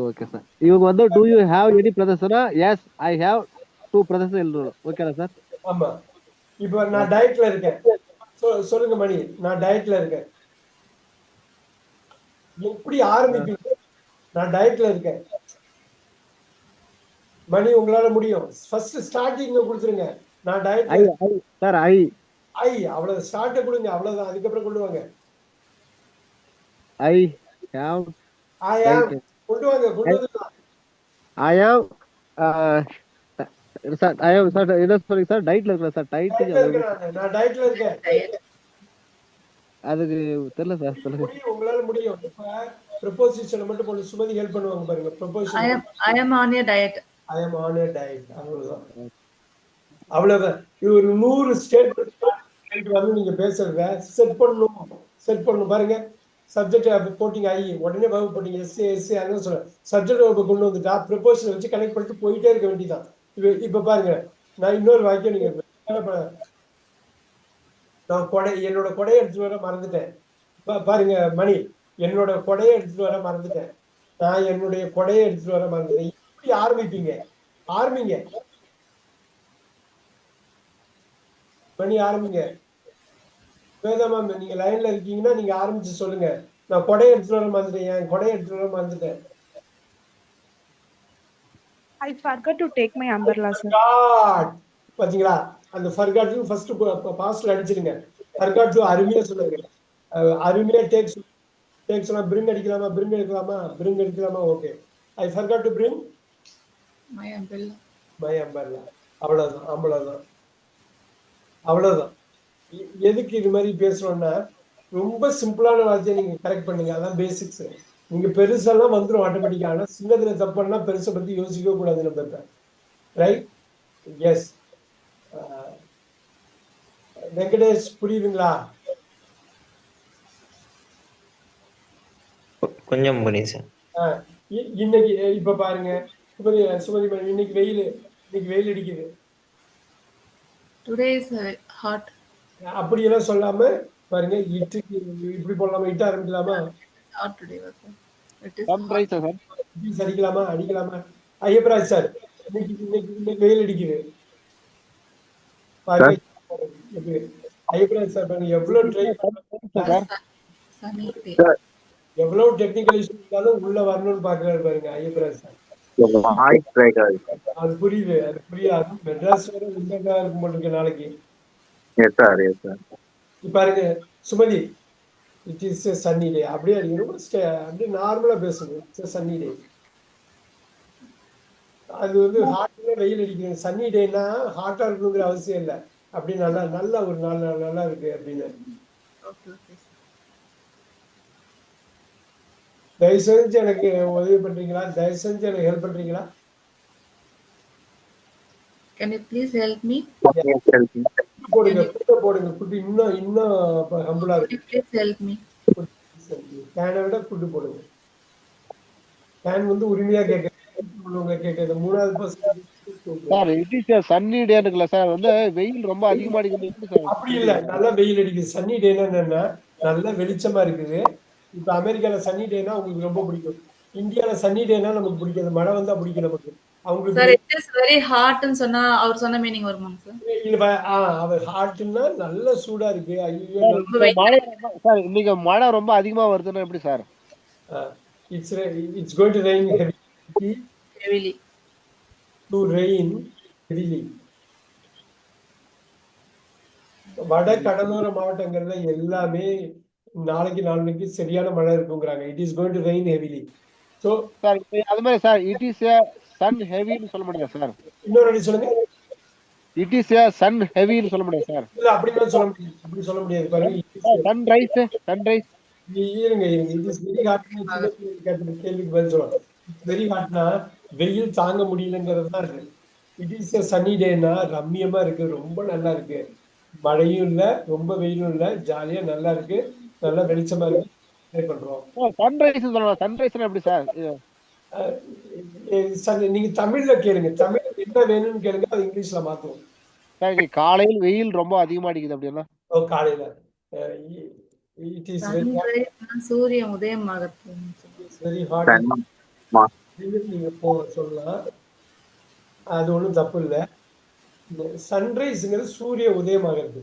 Okay sir. இவங்க வந்து டூ யூ ஹேவ் எனி பிரதர்ஸ்னா yes I have two brothers எழுதணும். ஓகேடா சார்? ஆமா. இப்ப நான் டயட்ல இருக்கேன். சொல்லுங்க மணி, நான் டயட்ல இருக்கேன். எப்படி ஆரம்பிப்பீங்க? நான் டயட்ல இருக்கேன். மணி உங்களால முடியும். ஃபர்ஸ்ட் ஸ்டார்டிங் கொடுத்துருங்க. நான் டயட்ல சார் அவ்வளவு ஸ்டார்ட் கொடுங்க. அவ்வளவுதான். அதுக்கப்புறம் கொண்டு வாங்க. ஐ ஹேவ் கொண்டு வந்துடலாம். I have sir. I have sir. என்ன சொல்றீங்க சார்? டயட்ல இருக்கேன் சார். நான் டயட்ல இருக்கேன். அதுக்கு தெரியல சார். சொல்லுங்க. உங்களால முடியும். இப்ப ப்ரொபோசிஷனை மட்டும் கொஞ்சம் சுமதி ஹெல்ப் பண்ணுவாங்க பாருங்க. Proposition I am on a diet. I am on a diet. அவ்வளவுதான். இது ஒரு 100 ஸ்டேட்மெண்ட் வந்து நீங்க பேசுறத செட் பண்ணணும் பாருங்க. சப்ஜெக்ட் போட்டிங்க ஐ, உடனே வகுப்பு போட்டீங்க எஸ் அதான் சொல்றேன். சப்ஜெக்ட் வகுப்பு கொண்டு வந்துட்டா ப்ரொபோஷனை வச்சு கனெக்ட் பண்ணிட்டு போயிட்டே இருக்க வேண்டியதான். இப்ப பாருங்க, நான் இன்னொரு வாக்கியம் நீங்க நான் என்னோட கொடையை எடுத்துட்டு வர மறந்துட்டேன். பாருங்க மணி, என்னோட கொடையை எடுத்துட்டு வர மறந்துட்டேன். நான் என்னுடைய கொடையை எடுத்துட்டு வர மறந்துட்டேன். இப்படி ஆரம்பிங்க மணி, ஆரம்பிங்க. வேதாமா, நீங்க லைன்ல இருக்கீங்கன்னா நீங்க ஆரம்பிச்சு சொல்லுங்க. நான் கொடையை எடுத்துட்டு வர மறந்துட்டேன். என் கொடையை எடுத்துட்டு வர மறந்துட்டேன். I forgot to take my umbrella, sir. பாத்தீங்களா? அந்த forgot ஃபர்ஸ்ட் பாஸ்ட்ல அடிச்சிருங்க. forgot to அருமையா சொல்லுங்க. அருமையா டேக் சொன்னா bring எடுக்கலாமா? Okay. I forgot to bring My umbrella. அவ்வளவுதான். எதுக்கு இது மாதிரி பேசுறோம்னா, ரொம்ப சிம்பிளான வார்த்தையை நீங்க கரெக்ட் பண்ணுங்க. அதான் பேசிக்ஸ். நீங்க பெருசெல்லாம் வந்துடும் ஆட்டோமேட்டிக்கா. ஆனா சின்னதுல தப்புன்னா பெருசை பத்தி யோசிக்கவே கூடாது நம்ம. ரைட்? எஸ். வெங்கடேஷ், புரியுதுங்களா? கொஞ்சம் புரியுது சார். இன்னைக்கு இப்ப பாருங்க சுமதி, இன்னைக்கு வெயில் அடிக்குது. Today is hot. அப்படியெல்லாம் சொல்லாம பாருங்க, இட்டுக்கு இப்படி போடலாமா? இட்டு ஆரம்பிக்கலாமா? Not today, sir. It is sun hot. Rise sir. பீஸ் அடிக்கலாமா? அடிக்கலாமா? ஐயப்பராஜ் சார், இன்னைக்கு வெயில் அடிக்குது பாருங்க. எப்படி? ஐயப்பராஜ் சார் பாருங்க, எவ்வளவு ட்ரை சார் Sunny day. எவ்வளவு டெக்னிக்கல் இஷ்யூ இருந்தாலும் உள்ள வரணும்னு பாக்குறாரு பாருங்க ஐயப்பராஜ் சார். வாய்ஸ் பிரேக் ஆகுது. அது புரியுது, அது புரியாது. மெட்ராஸ் வேற விண்டா இருக்கும் போல இருக்கு நாளைக்கு. Yes sir, yes sir. இப்ப பாருங்க Sumathi, it is a sunny day. அப்படியே அடிக்கணும், அப்படியே நார்மலா பேசணும். It's sunny day. அது வந்து ஹாட்ல வெயில் அடிக்கணும். சன்னி டேனா ஹாட்டா இருக்கணுங்கிற அவசியம் இல்லை. அப்படி நல்லா நல்லா ஒரு நாள் நல்லா இருக்கு அப்படின்னு. Okay, okay. தயவு செஞ்சு எனக்கு உதவி பண்றீங்களா? தயவு செஞ்சு எனக்கு ஹெல்ப் பண்றீங்களா? Can you please help me? போடுங்க, குட்டை போடுங்க. குட்டி இன்னும் இன்னும் ஹம்புலா Can இருக்கு. you please help me? கேனை விட குட்டு போடுங்க. கேன் வந்து உரிமையா கேட்கறது. மூணாவது person sir it is sunny day இருக்குல்ல சார், வந்து வெயில் ரொம்ப அதிகமா அடிக்குது சார். அப்படி இல்ல, நல்லா வெயில் அடிக்குது. சன்னி டேனா என்னன்னா நல்ல வெளிச்சமா இருக்குது. இப்ப அமெரிக்கால சன்னி டேனா உங்களுக்கு ரொம்ப பிடிக்கும். இந்தியால சன்னி டேனா நமக்கு பிடிக்காது. மழை வந்தா பிடிக்கும் நமக்கு. Sir, அவங்களுக்கு it is very hot ன்னு சொன்னா அவர் சொன்ன மீனிங் வருமாங்க சார்? இல்ல, அவர் ஹாட்னா நல்ல சூடா இருக்கு. ஐயோ, சார் இன்னைக்கு மழை ரொம்ப அதிகமா வருதுன்னா எப்படி sir? It's going to rain Heavily. To rain heavily. வட கடலோர மாவட்டங்கள்ல எல்லாமே நாளைக்கு நாளைக்கு சரியான மழை இருக்குங்கிறாங்க. It is going to rain heavily. So sir அது மாதிரி சார் இட் இஸ் சன் ஹெவின்னு சொல்ல முடியாது சார். இன்னொரு அடி சொல்லுங்க. இட் இஸ் சன் ஹெவின்னு சொல்ல முடியாது சார். இல்ல, அப்படிதான் சொல்ல முடியாது. அப்படி சொல்ல முடியாது பாருங்க. சன்ரைஸ் இருங்க இட் இஸ் வெரி ஹாட்னா கேள்விக்கு பதில் சொல்லுவாங்க. இட்ஸ் வெரி ஹாட்னா வெயில் தாங்க முடியலங்கிறது தான் இருக்கு. இட் இஸ் எ சன்னி டேனா ரம்மியமா இருக்கு, ரொம்ப நல்லா இருக்கு. மழையும் இல்ல, ரொம்ப வெயிலும் இல்ல, ஜாலியா நல்லா இருக்கு, நல்லா வெளிச்சமா இருக்கு. ட்ரை பண்றோம். சன்ரைஸ் சொல்லலாம். சன்ரைஸ்னா எப்படி சார்? நீங்க தமிழ்ல கேளுங்க. தமிழ் என்ன வேணும்னு கேளுங்க, அது இங்கிலீஷ்ல மாத்துவோம். சார் காலையில் வெயில் ரொம்ப அதிகமா அடிக்குது அப்படின்னா? காலையில இட் இஸ் சூரிய உதயம் ஆகிறது. Very hot. நீங்க சொல்லலாம், அது ஒண்ணும் தப்பு இல்ல. சன்ரைஸ்ங்கிறது சூரிய உதயம் ஆகிறது.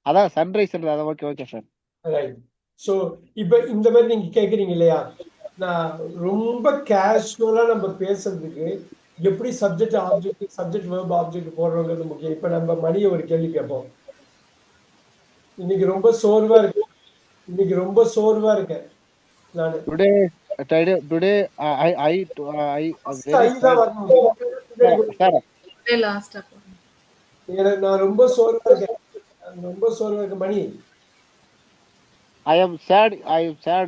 அதான் sunrise. Okay okay sir. Right. So இப்ப இந்த மாதிரி நீங்க கேக்குறீங்க இல்லையா, நான் ரொம்ப கேஷுவலா நம்ம பேசுறதுக்கு எப்படி சப்ஜெக்ட் ஆப்ஜெக்ட் வெர்ப் ஆப்ஜெக்ட் போடுறோங்கிறது முக்கியம். இப்ப நம்ம மணியை ஒரு கேள்வி கேட்போம். இன்னைக்கு ரொம்ப சோர்வா இருக்கேன் நானு. டுடே நான் ரொம்ப சோர்வா இருக்கேன் மணி. I am sad. Sir,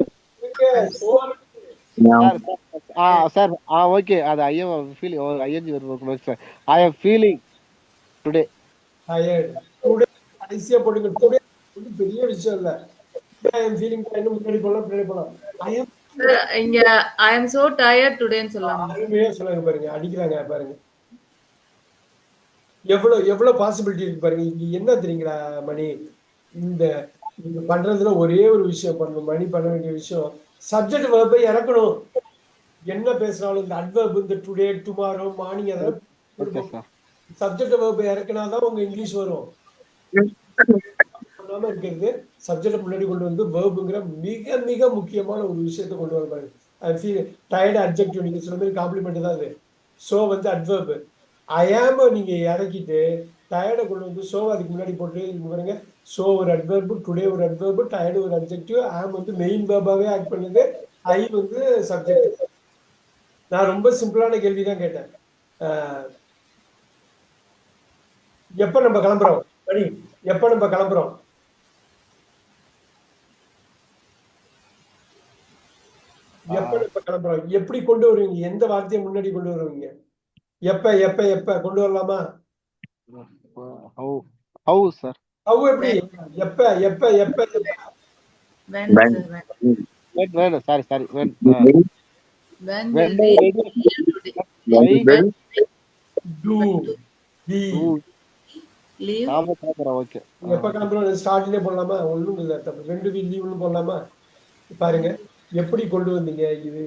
okay. I am feeling. Sir, I am feeling today. Tired. Today, கடைசியா போடுங்க. Today பெரிய விஷயம் இல்ல. I am feeling tired. முன்னாடி போலாம். இங்க I am so tired today ன்னு சொல்லலாம். அருமையா சொல்லுங்க பாருங்க. அடிக்கிறாங்க பாருங்க. எவ்வளவு பாசிபிலிட்டி இருக்கு பாருங்க. இங்க என்ன தெரியுங்களா மணி, இந்த நீங்க பண்றதுல ஒரே ஒரு விஷயம் பண்ணணும். மணி பண்ண வேண்டிய விஷயம், சப்ஜெக்ட் வெர்பை இறக்கணும். என்ன பேசினாலும் இந்த அட்வர்ப், இந்த டுடே, டுமாரோ, மார்னிங், அதெல்லாம் சப்ஜெக்ட் வெர்பை இறக்கினாதான் உங்க இங்கிலீஷ் வரும். பண்ணாம இருக்கிறது சப்ஜெக்ட் முன்னாடி கொண்டு வந்து வெர்புங்கிற மிக மிக முக்கியமான ஒரு விஷயத்தை கொண்டு வர பாருங்க. டயர்டு அட்ஜெக்டிவ், நீங்க சொன்ன மாதிரி காம்ப்ளிமெண்ட் தான் அது. சோ வந்து அட்வர்ப் ஐ ஆம் நீங்க இறக்கிட்டு டயர்டை கொண்டு வந்து சோ அதுக்கு முன்னாடி போட்டு பாருங்க. சோ ஒரு அட்வர்பு, டுடே ஒரு அட்வர்பு, டயர்டு ஒரு அட்ஜெக்டிவ், ஆம் வந்து மெயின் வெர்பாவே ஆக்ட் பண்ணுது, ஐ வந்து சப்ஜெக்ட். நான் ரொம்ப சிம்பிளான கேள்விதான் கேட்டேன். எப்ப நம்ம கிளம்புறோம் மணி? எப்ப நம்ம கிளம்புறோம்? எப்படி கொண்டு வருவீங்க? எந்த வார்த்தையை முன்னாடி கொண்டு வருவீங்க? எப்ப கொண்டு வரலாமா? How sir? How எப்படி? எப்ப When. Sorry. When When will we do we leave நாம பாக்குறோம். ஓகே. எப்ப காண்போம் ஸ்டார்ட்லயே போடலாமா? ஒண்ணும் இல்ல தப்பு. 2 வில் லீவ்னு போடலாமா? பாருங்க எப்படி கொண்டு வந்தீங்க இது.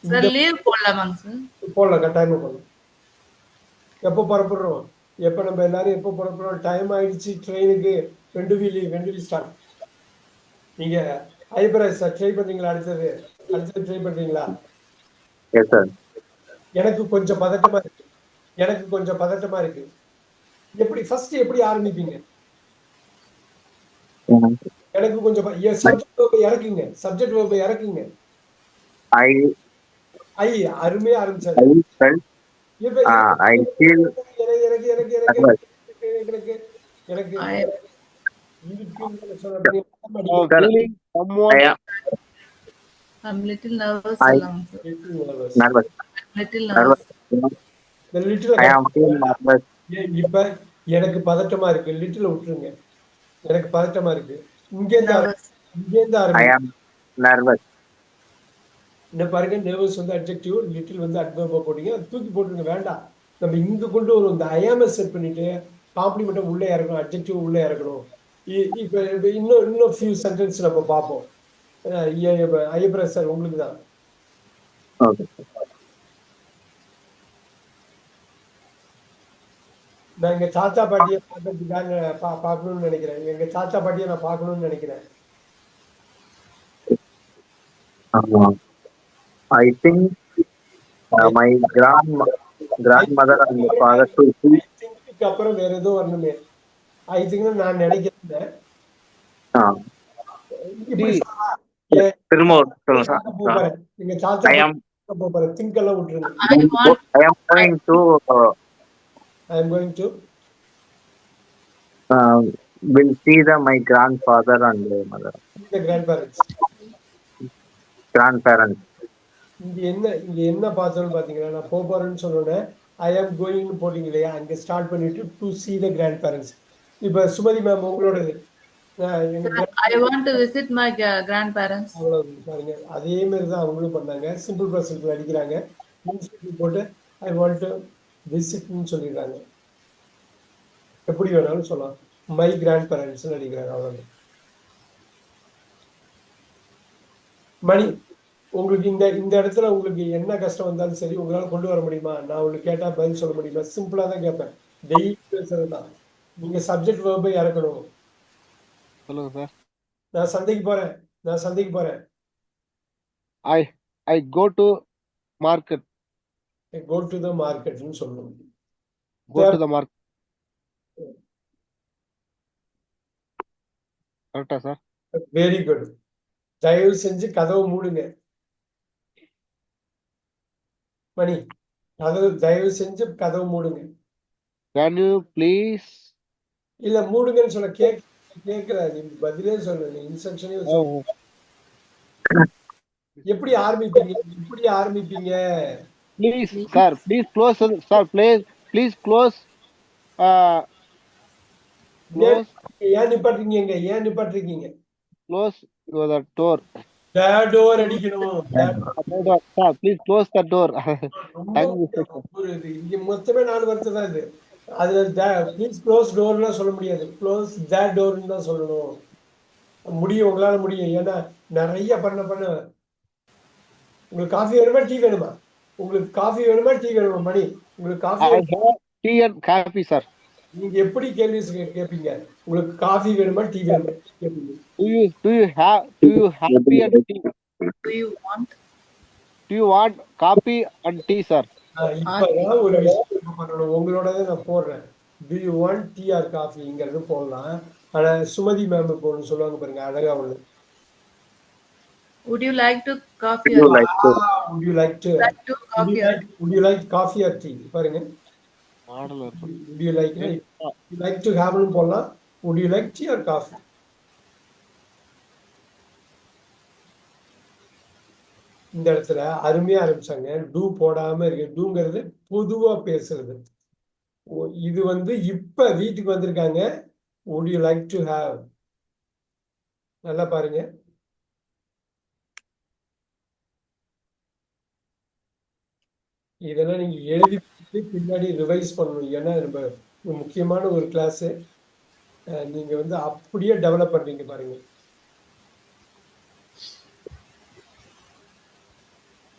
இந்த சார் லீவ் போடலாமாங்க சார்? போடலாம், கட்டாயமா போடலாம். எப்போ புறப்படுறோம்? எப்ப நம்ம எல்லாரும் எப்போ புறப்படுறோம்? டைம் ஆயிடுச்சு ட்ரெயினுக்கு. 2 வில் ஸ்டார்ட். நீங்க ஐப்ரஸ் ட்ரை பண்றீங்களா? அடுத்தது ட்ரை பண்றீங்களா? Yes, sir. எனக்கு கொஞ்சம் பதட்டமா இருக்கு. எப்படி ஃபர்ஸ்ட் எப்படி ஆரம்பிப்பீங்க? Mhm. எனக்கு கொஞ்சம் சப்ஜெக்ட் வெர்பை இறக்குங்க. I அருமையா ஆரம்பிச்சாரு. I felt இப்ப I feel எனக்கு nervous. எனக்கு எனக்கு I இருக்குன்னு சொன்ன Sir, feeling someone. I am I'm little nervous I சொல்லலாம் sir. nervous. Little Nervous. nervous. இந்த little I am feel nervous. இப்ப எனக்கு பதட்டமா இருக்கு. லிட்டில் விட்டுருங்க. எனக்கு பதட்டமா இருக்கு. இங்கேருந்து Nervous. I ஆரம்பி. am nervous. இந்த பாருங்க, நர்வஸ் வந்து அட்ஜெக்டிவ், லிட்டில் வந்து அட்வர்பா போட்டீங்க. அது தூக்கி போட்டுருங்க, வேண்டாம். நம்ம இங்க கொண்டு வரும் இந்த ஐஎம்ஐ செட் பண்ணிட்டு காம்ப்ளிமெண்ட்டை உள்ளே இறக்கணும், அட்ஜெக்டிவ் உள்ளே இறக்கணும். இப்ப இன்னும் ஃபியூ சென்டென்ஸ் நம்ம பார்ப்போம். ஐயப்பராஜ் சார் உங்களுக்கு தான். Okay. நான் எங்க தாத்தா பாட்டியை பார்க்கறதுக்காக பார்க்கணும்னு நினைக்கிறேன். எங்க தாத்தா பாட்டியை நான் பார்க்கணும்னு நினைக்கிறேன். I think my grandmother and father to see. Thing அப்புறம் வேற ஏதோ வரணுமே. ஐ திங்க் நான் நினைக்கிறேன். இப்படி சொல்லலாம். திரும்ப சொல்லுங்க சார். போறேன் எங்க தாத்தா I am போறேன். திங்க் எல்லாம் விட்டுருங்க. I am going to I am going to will see my grandfather and mother. the grandparents. Grandparents. இங்க என்ன பார்த்தோம்னு பாத்தீங்கன்னா, நான் போறேன்னு சொன்னேன். ஐ ஆம் கோயிங்னு போட்டீங்க இல்லையா? அங்க ஸ்டார்ட் பண்ணிட்டு டு see the grandparents. இப்ப சுமதி மேம் உங்களோடது. I want to visit my grandparents. அவ்வளவு பாருங்க, அதே மாதிரி தான் அவங்களும் பண்ணாங்க. சிம்பிள் ப்ரெசன்ட் அடிக்கிறாங்க. போட்டு ஐ வாண்ட் டு விசிட்னு சொல்லிடுறாங்க. எப்படி வேணாலும் சொல்லலாம். மை கிராண்ட் பேரண்ட்ஸ் அடிக்கிறாங்க. அவ்வளவு. மணி, உங்களுக்கு இந்த இடத்துல உங்களுக்கு என்ன கஷ்டம் வந்தாலும் சரி, உங்களால கொண்டு வர முடியுமா? நான் உங்களுக்கு கேட்டா பதில் சொல்ல முடியுமா? சிம்பிளா தான் கேட்பேன். டெய்லி பேசுறது தான். நீங்க சப்ஜெக்ட் வெர்பை இறக்கணும். சொல்லுங்க சார். நான் சந்தைக்கு போறேன். I go to market. Go to the மார்க்கெட்னு சொல்லணும். Go to the market. கரெக்டா சார்? Very good. தயவு செஞ்சு கதவை மூடுங்க. மணி, தயவு செஞ்சு கதவு மூடுங்க. Can you please? இல்ல மூடுங்கன்னு சொல்ல கேட்கல. நீ பதிலே சொல்லு, இன்ஸ்ட்ரக்ஷனே சொல்லு. எப்படி ஆரம்பிப்பீங்க? Please, sir. Please close, sir. Please close. Close. ஏன் நிப்பாட்டுறீங்க? Close the door. டோர் அடிக்கணும். Sir, please close the door. இங்க மொத்தமே 4 வார்த்தை தான் இது. அதுல ப்ளீஸ் க்ளோஸ் டோர்லாம் சொல்ல முடியாது. க்ளோஸ் த டோர்னு தான் சொல்லணும். உங்களால முடியும். ஏன்னா நிறைய பண்ண உங்களுக்கு காஃபி வேணுமா டீ வேணுமா? மணி, உங்களுக்கு coffee tea and coffee, sir. நீங்க எப்படி கேள்வி கேட்பீங்க? உங்களுக்கு காஃபி வேணுமா டீ வேணுமா கேட்பீங்க. Do you have coffee and tea? Do you want coffee and tea, sir? இப்பதான் ஒரு விஷயம் பண்ணணும். உங்களோடதை நான் போடுறேன். Do you want tea or coffeeங்கிறது போடலாம். ஆனா சுமதி மேம் போடணும் சொல்லுவாங்க பாருங்க, அழகா ஒண்ணு. Would you like to coffee? Would you like to? Would you like coffee or tea? பாருங்க. Would you like to have போடலாம். Would you like tea or coffee? இந்த இடத்துல அருமையா ஆரம்பிச்சாங்க. டூ போடாம இருக்கு. டூங்கிறது பொதுவா பேசுறது. இது வந்து இப்ப வீட்டுக்கு வந்திருக்காங்க. Would you like to have? நல்லா பாருங்க. இதெல்லாம் நீங்க எழுதி பின்னாடி ரிவைஸ் பண்ணணும். ஏன்னா ரொம்ப முக்கியமான ஒரு கிளாஸ். நீங்க வந்து அப்படியே டெவலப் பண்றீங்க பாருங்க.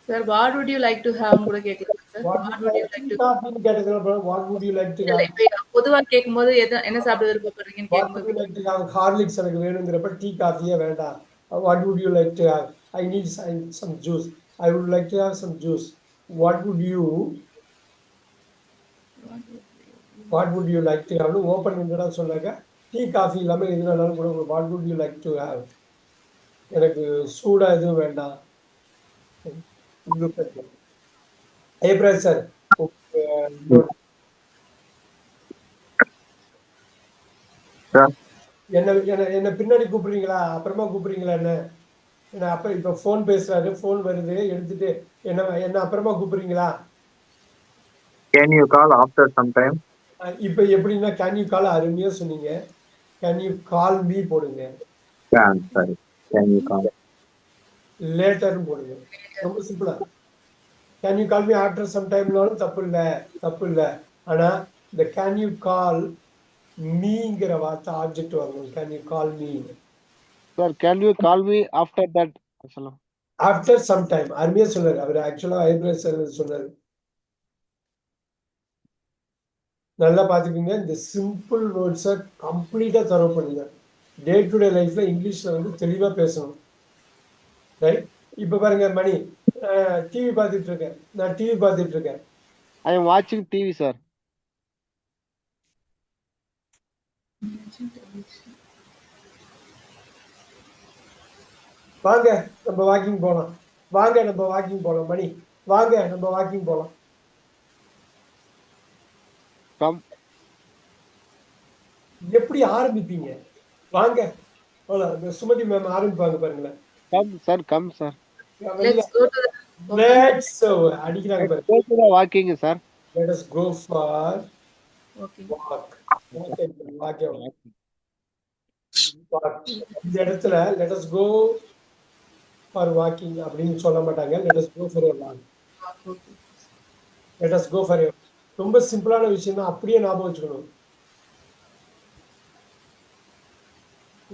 Sir, what would you like to have கூட கேட்கலாம் sir. What What would you would you like like to to காஃபின்னு கேட்டதுக்கு what would you like to இல்ல have? இப்ப பொதுவா கேட்கும்போது என்ன சாப்பிட விருப்பப்படுறீங்கன்னு What would கேட்கும்போது you like to have? Horlicks எனக்கு வேணுங்கிறப்ப டீ காஃபியே வேண்டாம். What would you like to have? I need some juice. I would like to have some juice. What would you like to have? Open விண்டடா சொன்னாக்க tea coffee இல்லாம எது வேணாலும் கூட what would you like to have? எனக்கு சூடா எதுவும் வேண்டாம். ஏப்ரல் சார் என்ன என்ன என்ன பின்னாடி கூப்பிடுறீங்களா அப்புறமா கூப்பிடுறீங்களா என்ன அப்ப இப்ப போன் பேசுறாரு போன் வருது எடுத்துட்டு என்ன அப்புறமா கூப்பிடுறீங்களா? Can you call after some time? இப்ப எப்படின்னா கேன் யூ கால் அருமையா சொன்னீங்க. கேன் யூ கால் மீ போடுங்க. Sorry. Can you call? லேட்டர்னு போடுங்க. ரொம்ப சிம்பிளா. Can you call me after some டைம்னாலும் தப்பு இல்ல. ஆனா இந்த கேன் யூ கால் மீங்கிற வார்த்தை ஆப்ஜெக்ட் வரணும். Can you call me Sir, can you call me after that? சொல்லலாம். ஆஃப்டர் சம் டைம் அருமையா சொன்னாரு. அவர் ஆக்சுவலா ஐப்ரேஸ் சொன்னாரு. நல்லா பாத்துக்கோங்க. இந்த சிம்பிள் வேர்ட்ஸை கம்ப்ளீட்டா தரவு பண்ணுங்க. டே டு டே லைஃப்ல இங்கிலீஷ்ல வந்து தெளிவா பேசணும். ரைட்? இப்ப பாருங்க மணி டிவி பார்த்துட்டு இருக்கேன். நான் டிவி பார்த்துட்டு இருக்கேன். I am watching TV, sir. வாங்க நம்ம வாக்கிங் போலாம். மணி வாங்க நம்ம வாக்கிங் போலாம். Come. எப்படி ஆரம்பிப்பீங்க? வாங்க சுமதி மேம் ஆரம்பிப்பாங்க பாருங்களேன். Come, sir. Come, sir. let's go to the Let's அடிக்கிறாங்க பாருங்க. Go to the walking, sir. Let us go for okay. walk. இந்த இடத்துல let us go for walking அப்படின்னு சொல்ல மாட்டாங்க. Let us go for a walk. Let us go for a ரொம்ப சிம்பிளான விஷயம் தான். அப்படியே ஞாபகம் வச்சுக்கணும்.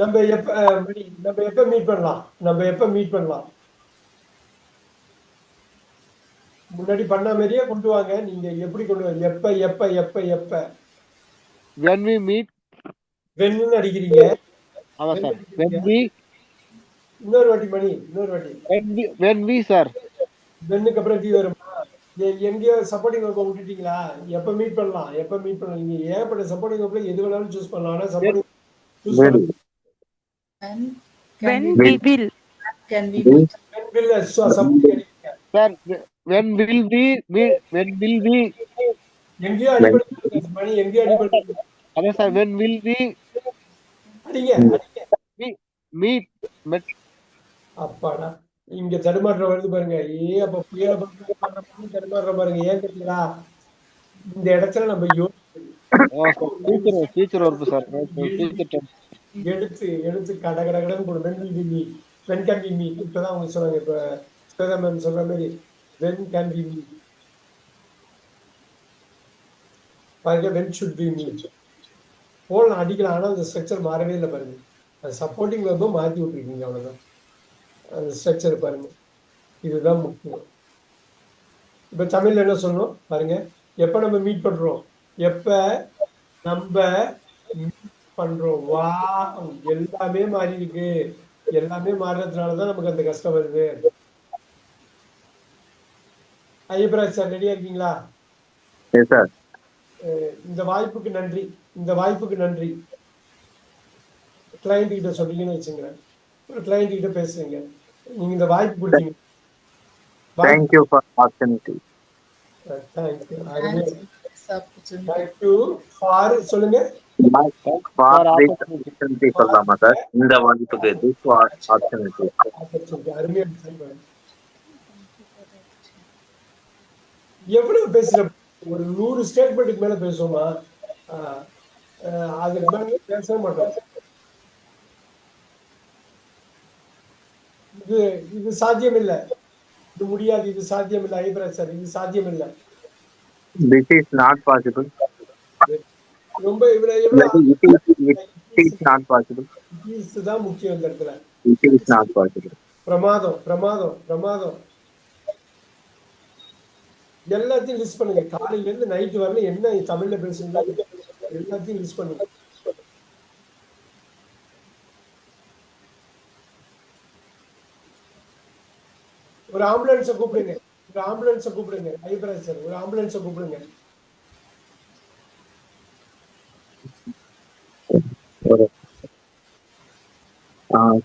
நம்ம எப்ப மீட் பண்ணலாம்? முன்னாடி பண்ண மாதிரியே கொண்டு வாங்க. நீங்க எப்படி கொண்டு வாங்க? எப்ப When we meet. வென்னு அடிக்கிறீங்க. ஆமா சார். When we. இன்னொரு வாட்டி மணி. When we, sir. வென்னுக்கு அப்புறம் டி வருமா? எங்கேயோ சப்போர்ட்டிங் ஒர்க் விட்டுட்டீங்களா? எப்ப மீட் பண்ணலாம்? நீங்க ஏற்பட்ட சப்போர்ட்டிங் ஒர்க்ல எது வேணாலும் சூஸ் பண்ணலாம். ஆனா சப்போர்ட்டிங் சூஸ் பண்ணலாம். When we will. Can we meet? When will supporting அடிக்கிறீங்க. Sir, when will we meet? When will we? எங்கேயோ அடிபடுது மணி. அதான் சார். When will we? அடிங்க. meet? அப்பாடா இங்க தடுமாற்றம் வருது பாருங்க. அப்ப புயல தடுமாற்றம் பாருங்க. ஏன் கேட்டீங்களா? இந்த இடத்துல நம்ம future work sir. எடுத்து கடகடன்னு போடு. when can we meet? இப்பதான் அவங்க சொன்னாங்க. இப்ப ஸ்வேதா மேம் சொல்ற மாதிரி when can we meet பாருங்க. when should we meet போலாம் அடிக்கலாம். ஆனா அந்த ஸ்ட்ரக்சர் மாறவே இல்லை பாருங்க. அது சப்போர்ட்டிங் வெர்பும் மாத்தி விட்டுருக்கீங்க. அவ்வளவுதான் அந்த ஸ்ட்ரக்சர் பாருங்க. இதுதான் முக்கியம். இப்ப தமிழ்ல என்ன சொல்லணும் பாருங்க. எப்ப நம்ம மீட் பண்றோம்? வா எல்லாமே மாறி இருக்கு. எல்லாமே மாறுறதுனாலதான் நமக்கு அந்த கஷ்டம் வருது. ஐயப்பராஜ் சார் ரெடியா இருக்கீங்களா? இந்த வாய்ப்புக்கு நன்றி. கிளைண்ட் கிட்ட சொல்றீங்கன்னு வச்சுங்க. ஒரு கிளைண்ட் கிட்ட பேசுறீங்க. நீங்க இந்த வாய்ப்பு கொடுத்தீங்க. Thank you for opportunity. Thank you for சொல்லுங்க. சொல்லலாமா சார்? இந்த வாய்ப்புக்கு this for opportunity. அருமையா எவ்வளவு பேசுற ஒரு 100 ஸ்டேட்மெண்ட்டுக்கு மேல பேசுவோமா? அதுக்கு மேல பேசவே மாட்டோம். இது சாத்தியம் இல்லை. இது முடியாது. இது சாத்தியம் இல்லை. ஐபராஜ் சார் இது சாத்தியம் இல்லை. This is not possible. ரொம்ப is not possible. இஸ் தான் முக்கியம் இந்த இடத்துல. It is not possible. பிரமாதம் பிரமாதம் பிரமாதம். எல்லாத்தையும் லிஸ்ட் பண்ணுங்க. காலையில இருந்து நைட் வரல என்ன தமிழ்ல பேசுறீங்க எல்லாத்தையும் லிஸ்ட் பண்ணுங்க. ஒரு ஆம்புலன்ஸை கூப்பிடுங்க. ஒரு ஆம்புலன்ஸை கூப்பிடுங்க. ஐப்ராஜ் சார் ஒரு ஆம்புலன்ஸை கூப்பிடுங்க.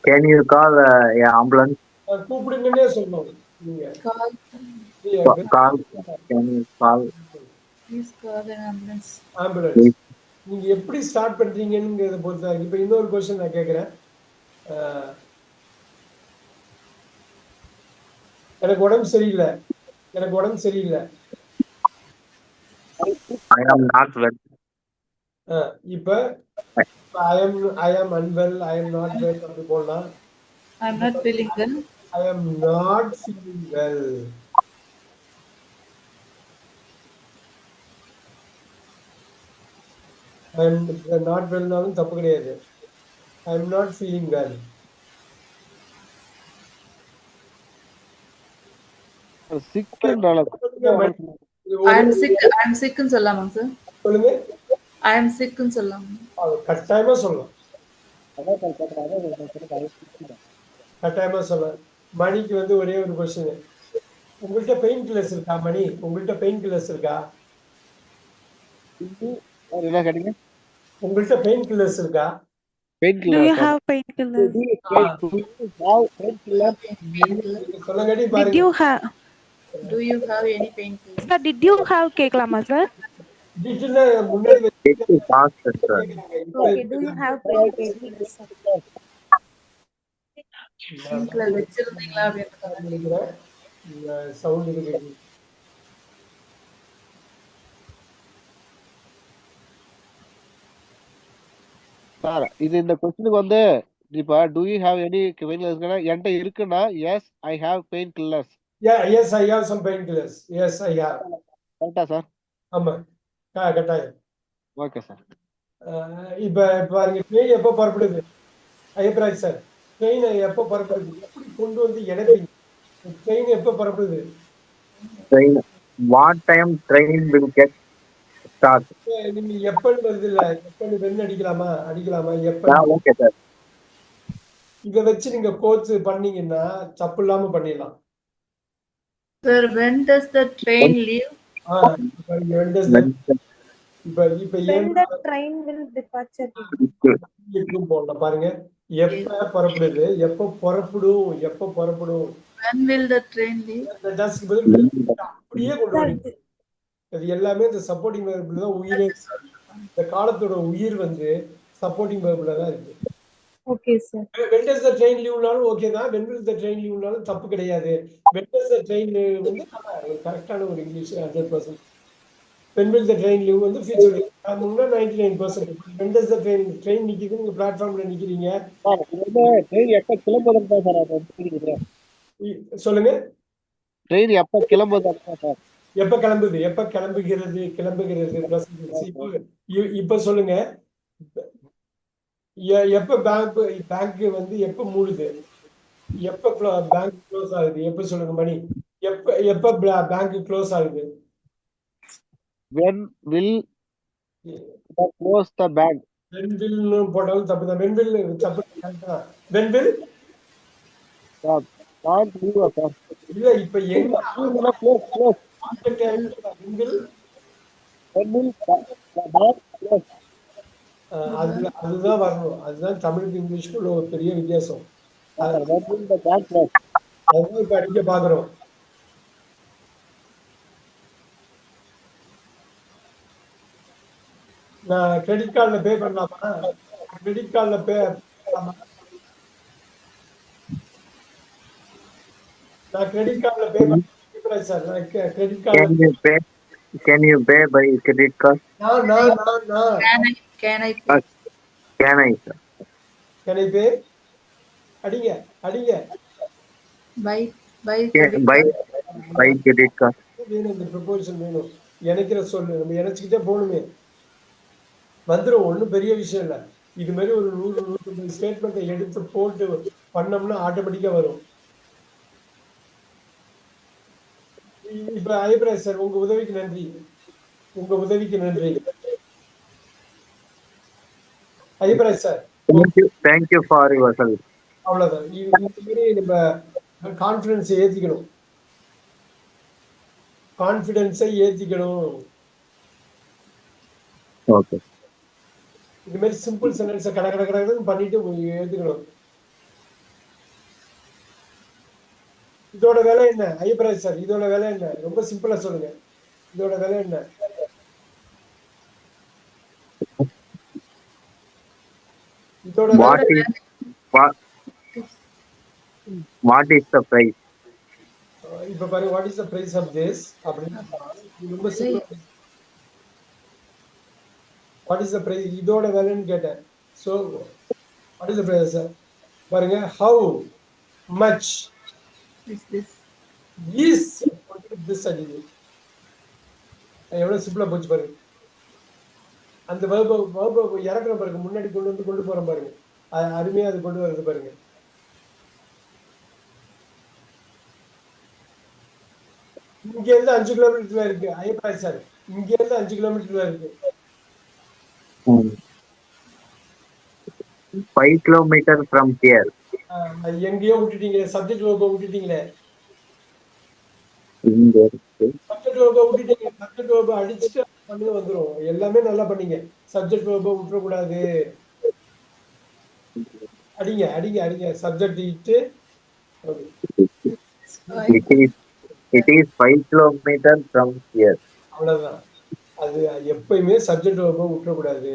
Can you call a ambulance? கூப்பிடுங்கன்னே சொல்லணும் நீங்க. Call. Can you call? Please call an ambulance. Ambulance. நீங்க எப்படி ஸ்டார்ட் பண்றீங்கங்கிறத பொறுத்தா. இப்ப இன்னொரு क्वेश्चन நான் கேக்குறேன். எனக்கு உடம்பு சரியில்லை. I am not well. இப்ப I am unwell, I am not well அப்படி போடலாம். I am not feeling well. I am not feeling well. I am not well நாலும் தப்பு கிடையாது. I am not feeling well. சிக்ன்றால I am sick ன்னு சொல்லலாமா sir? சொல்லுங்க. I am sick ன்னு சொல்லலாம். கட்டாயமா சொல்லலாம். கட்டாயமா சொல்லலாம். மணிக்கு வந்து ஒரே ஒரு क्वेश्चन. உங்கள்ட்ட பெயின் கில்லர்ஸ் இருக்கா மணி? உங்கள்ட்ட பெயின் கில்லர்ஸ் இருக்கா? என்ன கேட்டீங்க? உங்கள்ட்ட பெயின் கில்லர்ஸ் இருக்கா? Pain Do you killer have painkillers? சொல்லங்கடி Did பாருங்க. you have? Do you have any painkillers? Sir, did you have கேட்கலாமா சார்? டிஜிட்டல்ல முன்னாடி It is faster, sir. Okay, do you have painkillers? வீட்ல வச்சிருந்தீங்களா அப்படின்னு சவுண்ட் இருக்கு. Sir இது இந்த क्वेश्चनக்கு வந்து இப்ப do you have any pain கில்லர்ஸ்னா என்கிட்ட இருக்குன்னா yes I have pain killers. Yes, I have some painkillers. Yes, I have. கரெக்ட்டா சார்? ஆமா. கட்டாயம். Okay sir. இப்ப பாருங்க ட்ரெயின் எப்போ புறப்படுது? ஐயப்பராஜ் சார் ட்ரெயின் எப்போ புறப்படுது? எப்படி கொண்டு வந்து இணைப்பீங்க? ட்ரெயின் எப்போ புறப்படுது? Train. What time train will get start? நீங்க எப்பன்னு வருது இல்ல? எப்பன்னு வெண் அடிக்கலாமா? எப்ப? Okay, sir. இத வச்சு நீங்க கோச் பண்ணீங்கன்னா தப்பு இல்லாம பண்ணிடலாம். Sir, when does the train leave? When the train will departure? போடலாம் பாருங்க. எப்ப புறப்படுது? எப்ப புறப்படும்? When will the train leave? அப்படியே கொண்டு வரீங்க. அது எல்லாமே இந்த சப்போர்ட்டிங் வெர்ப்ல தான் உயிரே. இந்த காலத்தோட உயிர் வந்து சப்போர்ட்டிங் வெர்ப்ல தான் இருக்கு. Okay, sir. When does the train leave-னாலும் ஓகே தான். When will the train leave-னாலும் தப்பு கிடையாது. When does the train வந்து கரெக்டான ஒரு English 100%. When will the train leave வந்து ஃபியூச்சர் முன்னா 99%. When does the train நிக்குது நீங்க பிளாட்ஃபார்ம்ல நிக்கிறீங்க. சார் இது ட்ரெயின் எப்ப கிளம்புதுன்னு தான் சார் அது தெரியுது. சொல்லுங்க. ட்ரெயின் எப்ப கிளம்புதுன்னு சார். எப்ப கிளம்புகிறது இப்ப சொல்லுங்க. எப்ப பேங்க் வந்து எப்ப மூடுது? எப்ப பேங்க் க்ளோஸ் ஆகுது? எப்ப சொல்லுங்க மணி. எப்ப பேங்க் க்ளோஸ் ஆகுது? When will close the bank? When will போட்டாலும் தப்பு தான். When will தப்பு தான். When will can't leave sir. இல்ல இப்ப எங்க close. When will the bank close? அதுதான் வரணும். அதுதான் தமிழுக்கு இங்கிலீஷ்க்குள்ள ஒரு பெரிய வித்தியாசம். When will the bank close? அதுதான் இப்ப அடிக்க பாக்குறோம். நான் கிரெடிட் கார்டுல பே பண்ணலாமா? கிரெடிட் கார்டுல பே பண்ணலாமா? நான் கிரெடிட் கார்டுல பே பண்ணேன் சார். நான் credit card Can you pay by credit card? நான் Can I Can I, sir? Can I pay? அடிங்க buy By credit card. வேணும். இந்த ப்ரொபோசல் வேணும். எனக்கு சொல்லு நம்ம நினைச்சுக்கிட்டே போகணுமே. வந்துடும். ஒன்றும் பெரிய விஷயம் இல்லை. இது மாதிரி ஒரு 100-150 ஸ்டேட்மெண்ட்டை எடுத்து போட்டு பண்ணோம்னா ஆட்டோமேட்டிக்கா வரும். இப்ப ஐப்ராஜ் சார் உங்க உதவிக்கு நன்றி. உங்க உதவிக்கு நன்றி ஐப்ராஜ் sir. Thank you for your help. அவ்வளவுதான். இந்த மாதிரி நம்ம கான்ஃபிடன்ஸை ஏத்திக்கணும். கான்ஃபிடன்ஸை ஏத்திக்கணும். Okay. இது மாதிரி சிம்பிள் சென்டென்ஸை கடகடன்னு பண்ணிட்டு ஏத்துக்கணும். இதோட வேலை என்ன ஐப்ராஜ் சார்? இதோட வேலை என்ன? ரொம்ப சிம்பிளா சொல்லுங்க. இதோட வேலை என்ன? இதோட What is the price? இப்ப பாருங்க, what is the price of this அப்படின்னு ரொம்ப simple. What is the price? இதோட வேலைன்னு கேட்டேன். So what is the price sir? பாருங்க, ஹவு மச் இஸ் திஸ் அடிது. எவ்வளவு சிம்பிளா போச்சு பாருங்க. அந்த வேர்பை இறக்குற பாருங்க, முன்னாடி கொண்டு போறோம் பாருங்க, அருமையா அது கொண்டு வருது பாருங்க. இங்க இருந்து 5 கிலோமீட்டர்ல இருக்கு ஐப்ராஜ் சார். இங்க இருந்து 5 கிலோமீட்டர்ல இருக்கு. 5 kilometers from here. எங்கேயோ விட்டுட்டீங்களே, சப்ஜெக்ட் வேர்பை விட்டுட்டீங்களே. சப்ஜெக்ட் வேர்பை விட்டுட்டீங்க. சப்ஜெக்ட் வேர்பை அடிச்சுட்டு பண்ணி வந்துரும். எல்லாமே நல்லா பண்ணீங்க. சப்ஜெக்ட் வேர்பை விட்டுற கூடாது. அடிங்க அடிங்க அடிங்க. சப்ஜெக்ட் இட்டு. It is 5 kilometers from here. அவ்வளவுதான். அது எப்பயுமே சப்ஜெக்ட் வேர்பை விட்டுற கூடாது.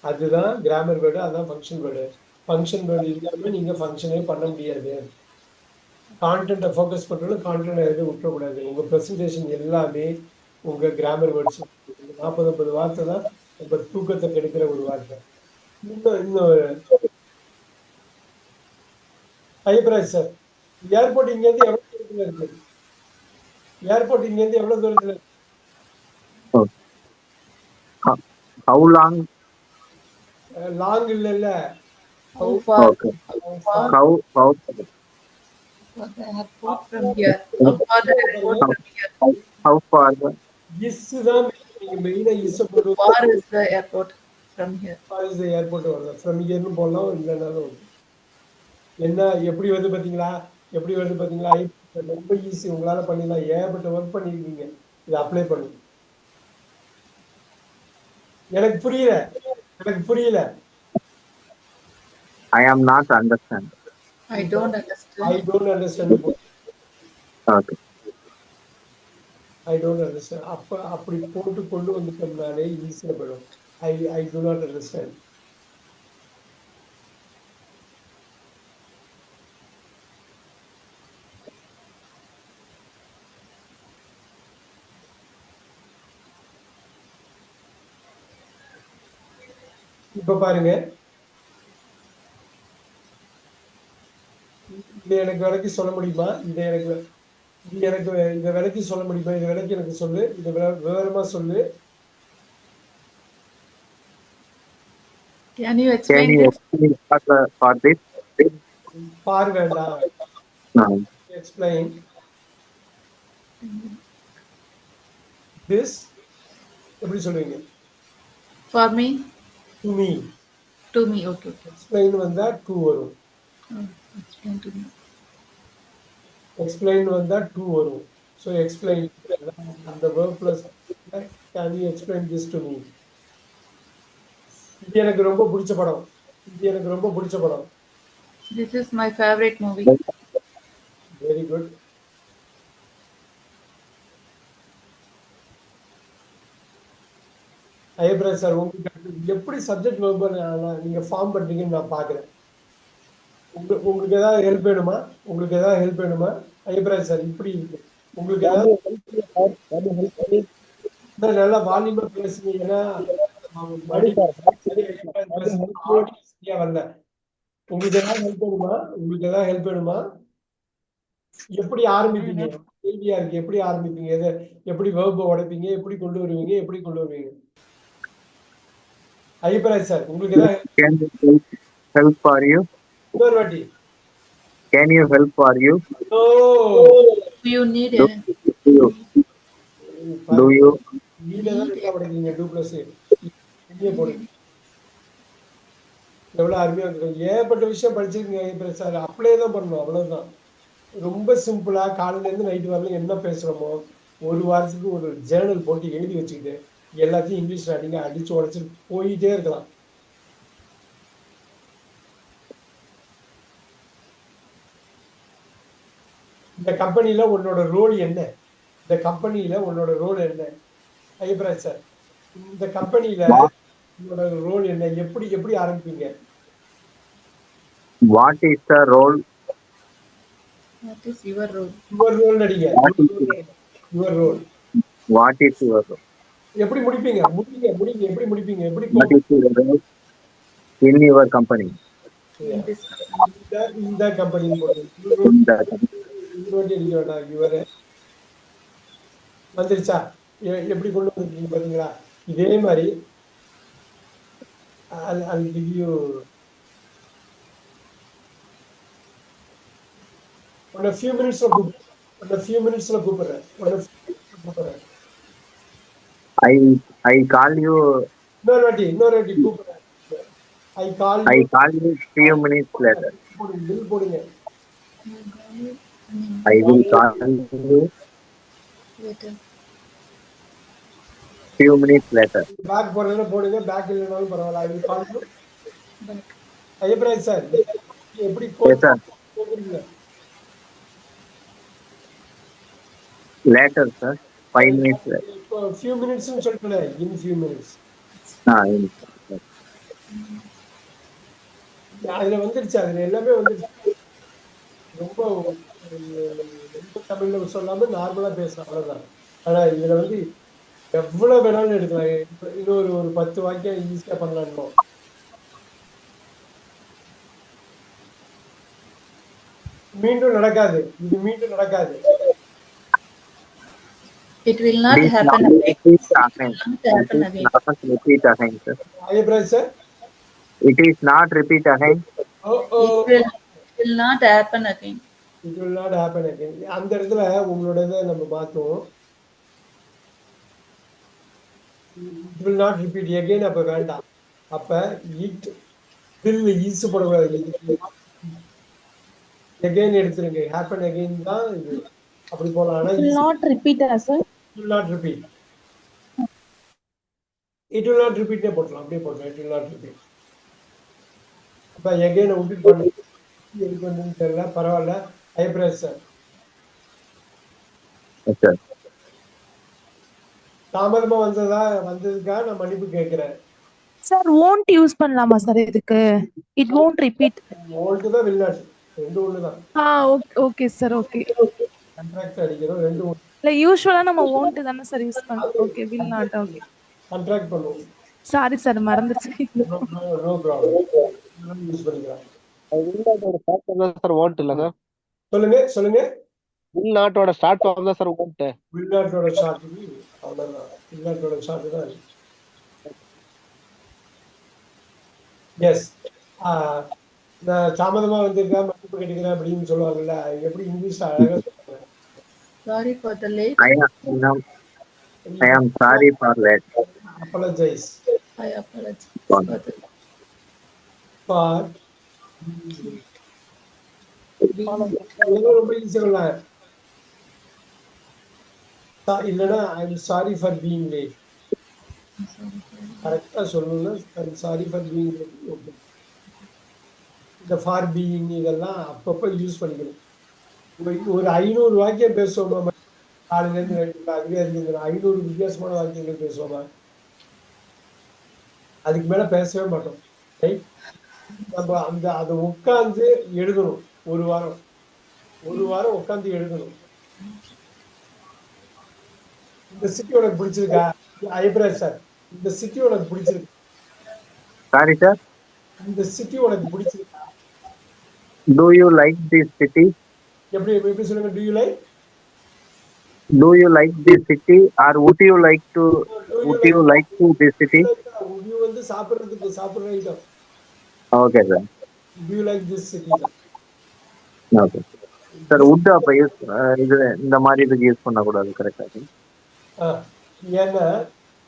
அதுதான் கிராமர் வேர்டு, அதுதான் ஃபங்க்ஷன் வேர்டு. ஃபங்க்ஷன் வேர்டு இல்லாம நீங்க ஃபங்க்ஷனே பண்ண முடியாது. கான்டென்ட்டை ஃபோக்கஸ் பண்றதும் கான்டென்ட் எதுவும் விட்டுறக்கூடாது. உங்க ப்ரெசன்டேஷன் எல்லாமே உங்க கிராமர் வேர்ட்ஸ் 40-50 வார்த்தை தான் உங்க தூக்கத்தை கெடுக்கிற ஒரு வார்த்தை. இன்னும் ஐப்ராஜ் சார், ஏர்போர்ட் இங்க இருந்து எவ்வளவு தூரத்துல இருக்கு? ஏர்போர்ட் இங்க இருந்து எவ்வளவு தூரத்துல இருக்கு? How long? லாங் இல்ல. How far? Okay. How far? How the airport from here? How far the airport from here? how far? Is தான் நீங்க மெயினா இஸ் போடுறது. Far is the airport from here? Far is the airport வருது. From ஹியர்னு போடலாம், இல்லைனாலும் வரும். என்ன எப்படி வருது பாத்தீங்களா? எப்படி வருது பாத்தீங்களா? ரொம்ப ஈஸி, உங்களால பண்ணிடலாம். ஏகப்பட்ட ஒர்க் பண்ணிருக்கீங்க. இதை அப்ளை பண்ணுங்க. எனக்கு புரியல. I am not understand. I don't understand. Okay. I don't understand. அப்படி போட்டு கொண்டு வந்துட்டோம்னாலே ஈஸியா போயிடும். I do not understand. இப்ப பாருங்க, இதை எனக்கு விளக்கி சொல்ல முடியுமா? இதை விளக்கி சொல்ல முடியுமா? இதை விளக்கி எனக்கு சொல்லு. இதை விவரமா சொல்லு. Can you explain for this? பார் வேண்டாம். No. Explain this. எப்படி சொல்லுவீங்க? for me? To me. To me. Okay. Explain வந்தா to வரும். Explain to me. Explain வந்தா to வரும். So explain அந்த verb plus can you explain this to me? இது எனக்கு ரொம்ப பிடிச்ச படம். This is my favorite movie. Very good. ஐப்ராஜ் sir, உங்களுக்கு எப்படி சப்ஜெக்ட் வெர்பை நீங்க ஃபார்ம் பண்றீங்கன்னு நான் பாக்குறேன். உங்களுக்கு ஏதாவது ஹெல்ப் வேணுமா? ஐப்ராஜ் சார், இப்படி இருக்கு. உங்களுக்கு ஏதாவது நல்லா வால்யூமா பேசுங்க. ஏன்னா சரியா வரல. உங்களுக்கு ஏதாவது ஹெல்ப் வேணுமா? எப்படி ஆரம்பிப்பீங்க? கேள்வியா இருக்கு. எப்படி ஆரம்பிப்பீங்க? எப்படி வெர்பை உடைப்பீங்க? எப்படி கொண்டு வருவீங்க? ஐயப்பராஜ் சார் உங்களுக்கு ஏதாவது Can you help for you? இன்னொரு வாட்டி. Can you help for you? O You need Do, do you? Do you? நீல தான் நல்லா படிக்கிறீங்க 2+. இங்கே போடுங்க. எவ்வளவு அருமையா இருக்கு. ஏகப்பட்ட விஷயம் படிச்சிருக்கீங்க ஐயப்பராஜ் சார். அப்படியே தான் பண்ணணும், அவ்வளவுதான். ரொம்ப சிம்பிளா காலையில இருந்து நைட்டு வரல என்ன பேசுறோமோ ஒரு வாரத்துக்கு ஒரு ஜேர்னல் போட்டு எழுதி வச்சுக்கிட்டு எல்லாத்தையும் இங்கிலீஷ்ல அடிச்சு உடைச்சு போயிட்டே இருக்கலாம். இந்த கம்பெனில உன்னோட ரோல் என்ன? இந்த கம்பெனில உன்னோட ரோல் என்ன ஐயப்பராஜ் சார்? இந்த கம்பெனில உன்னோட ரோல் என்ன? எப்படி எப்படி ஆரம்பிப்பீங்க? What is the role? What is your role? Your role நடிங்க. What is your role what is your role? எப்படி முடிப்பீங்க? முடிங்க எப்படி முடிப்பீங்க? எப்படி What is your role in your company? In this இந்த கம்பெனி In the company. அடிக்க வேண்டாம். யுவர் வந்துருச்சா? எப்படி கொண்டு வந்துருக்கீங்க பாத்தீங்களா? இதே மாதிரி I'll give you on a few minutes கூப்பிடுறேன். I call you. இன்னொரு வாட்டி கூப்பிடுறேன். I call you few minutes later. போடுங்க. I will call you later. few minutes later. Bag போடுறதுல போடுங்க. பேக் இல்லைனாலும் பரவாயில்ல. I will call you. Back. Ayyapparaj sir எப்படி Yes, sir. போடுறீங்க? Later, sir. 5 minutes later. இப்போ few minutes னு சொல்றல, in few minutes. In. அதுல வந்துருச்சு. அதுல எல்லாமே வந்துருச்சு. ரொம்ப தமிழ்ல சொல்லாம நார்மலா பேசலாம், அவ்வளவுதான். ஆனா இதுல வந்து எவ்வளவு வேணாலும் எடுக்கலாம். இன்னொரு ஒரு 10 வாக்கியம் ஈஸியா பண்ணலாம். மீண்டும் நடக்காது. இது மீண்டும் நடக்காது. It will not Please happen not again. repeat again. Not happen again. Not repeat again, sir. Ayyapparaj sir It is not repeat again. It will not happen again. It will not happen again. அந்த இடத்துல உங்களோட இதை நம்ம பார்த்தோம். It will not repeat again. அப்ப வேண்டாம். அப்ப it will is போடக்கூடாது. again எடுத்துருங்க. happen again தான் இது. அப்படி போலாம். ஆனா will not repeat sir. it will not repeat. It will not repeat நே போடலாம். அப்படியே போடலாம். It will not repeat. அப்ப again விட்டு பண்ணு. எதுக்கு வந்து தெரியல, பரவாயில்ல. Ayyapparaj sir Yes, sir. தாமதமா வந்ததுக்காக நான் மன்னிப்பு கேட்கிறேன். Sir won't use பண்ணலாமா சார் இதுக்கு? It won't repeat. ஓல்ட் தான் வெளிநாட்டு ரெண்டு ஒண்ணு தான். Okay sir. ஓகே. கான்ட்ராக்ட் அடிக்கிறோம் ரெண்டு ஒண்ணு. இல்ல யூசுவலா நம்ம won't தான சார் யூஸ் பண்றோம். Okay will not. Okay. Contract பண்ணுவோம். சாரி சார் மறந்துச்சு. No problem. யூஸ் பண்ணிக்கலாம். வில்லாட்டோட ஸ்டார்ட் ஃபார்ம் தான் சார் வாண்ட் இல்ல சார். சொல்லுங்க. வில்லாட்டோட ஸ்டார்ட் ஃபார்ம் தான் சார் வாண்ட். வில்லாட்டோட ஷார்ட் அவ்வளவுதான். வில்லாட்டோட ஷார்ட் தான். எஸ். நான் தாமதமா வந்திருக்கேன், மன்னிப்பு கேட்டுக்கிறேன் அப்படின்னு சொல்லுவாங்கல்ல, எப்படி இங்கிலீஷ்ல அழகா சொல்லுவாங்க. Sorry for the late. I am sorry for late. Apologize I apologize for the for இதெல்லாம் ரொம்ப ஈஸியா சொல்லலாம். இல்லைன்னா I'm sorry for being late. கரெக்டா சொல்லணும்னா I'm sorry for being late. Okay. இந்த ஃபார் பீயிங் இதெல்லாம் அப்பப்போ யூஸ் பண்ணிக்கணும். ஒரு 500 வாக்கியம் பேசுவோமா காலையில இருந்து நைட்டு? அதுவே இருக்கு. 500 வித்தியாசமான வாக்கியங்கள் பேசுவோமா? அதுக்கு மேல பேசவே மாட்டோம். ரைட். நம்ம அதை உட்காந்து எழுதணும். ஒரு வாரம் உட்காந்து எழுதணும். இந்த சிட்டி உனக்கு பிடிச்சிருக்கா ஐயப்பராஜ் சார்? இந்த சிட்டி உனக்கு பிடிச்சிருக்கு? Sorry, sir. இந்த சிட்டி உனக்கு பிடிச்சிருக்கா? Do you like this city? எப்படி சொல்லுங்க. Do you like? Do you like this city or would you like to this city? Would you வந்து வந்து சாப்பிடுற item. Okay sir. Do you like this city தான். Okay sir. Would அப்ப use இது இந்த மாதிரி இதுக்கு யூஸ் பண்ணக்கூடாது, கரெக்டா சார்? ஏன்னா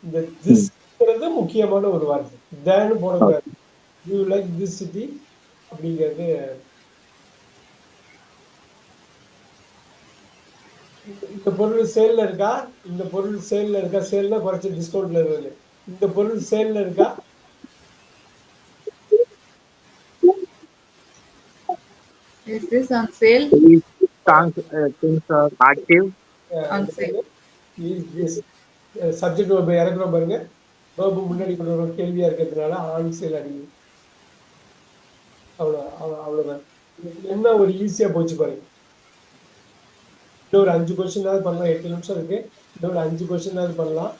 இந்த திஸ்ங்கிறது முக்கியமான ஒரு வார்த்தை. தேன்னு போடக்கூடாது. Do you like this city அப்படிங்கிறது. இந்த பொருள் சேல்ல இருக்கா, இந்த பொருள் சேல்ல இருக்கா, சேல்ல குறைச்சி டிஸ்கவுண்ட்ல இருக்கு. இந்த பொருள் சேல்ல இருக்கா, Is this on sale? Things are active. On sale. Subject verb இறக்குறோம் பாருங்க. verb முன்னாடி கொண்டு வர கேள்வியா இருக்கிறதுனால ஆன் சேல் அடிக்கும். அவ்வளவுதான். என்ன ஒரு ஈஸியா போச்சு பாருங்க. இன்னும் ஒரு 5 கொஸ்டினாவது பண்ணலாம். 8 நிமிஷம் இருக்கு. இன்னும் ஒரு 5 கொஸ்டினாவது பண்ணலாம்.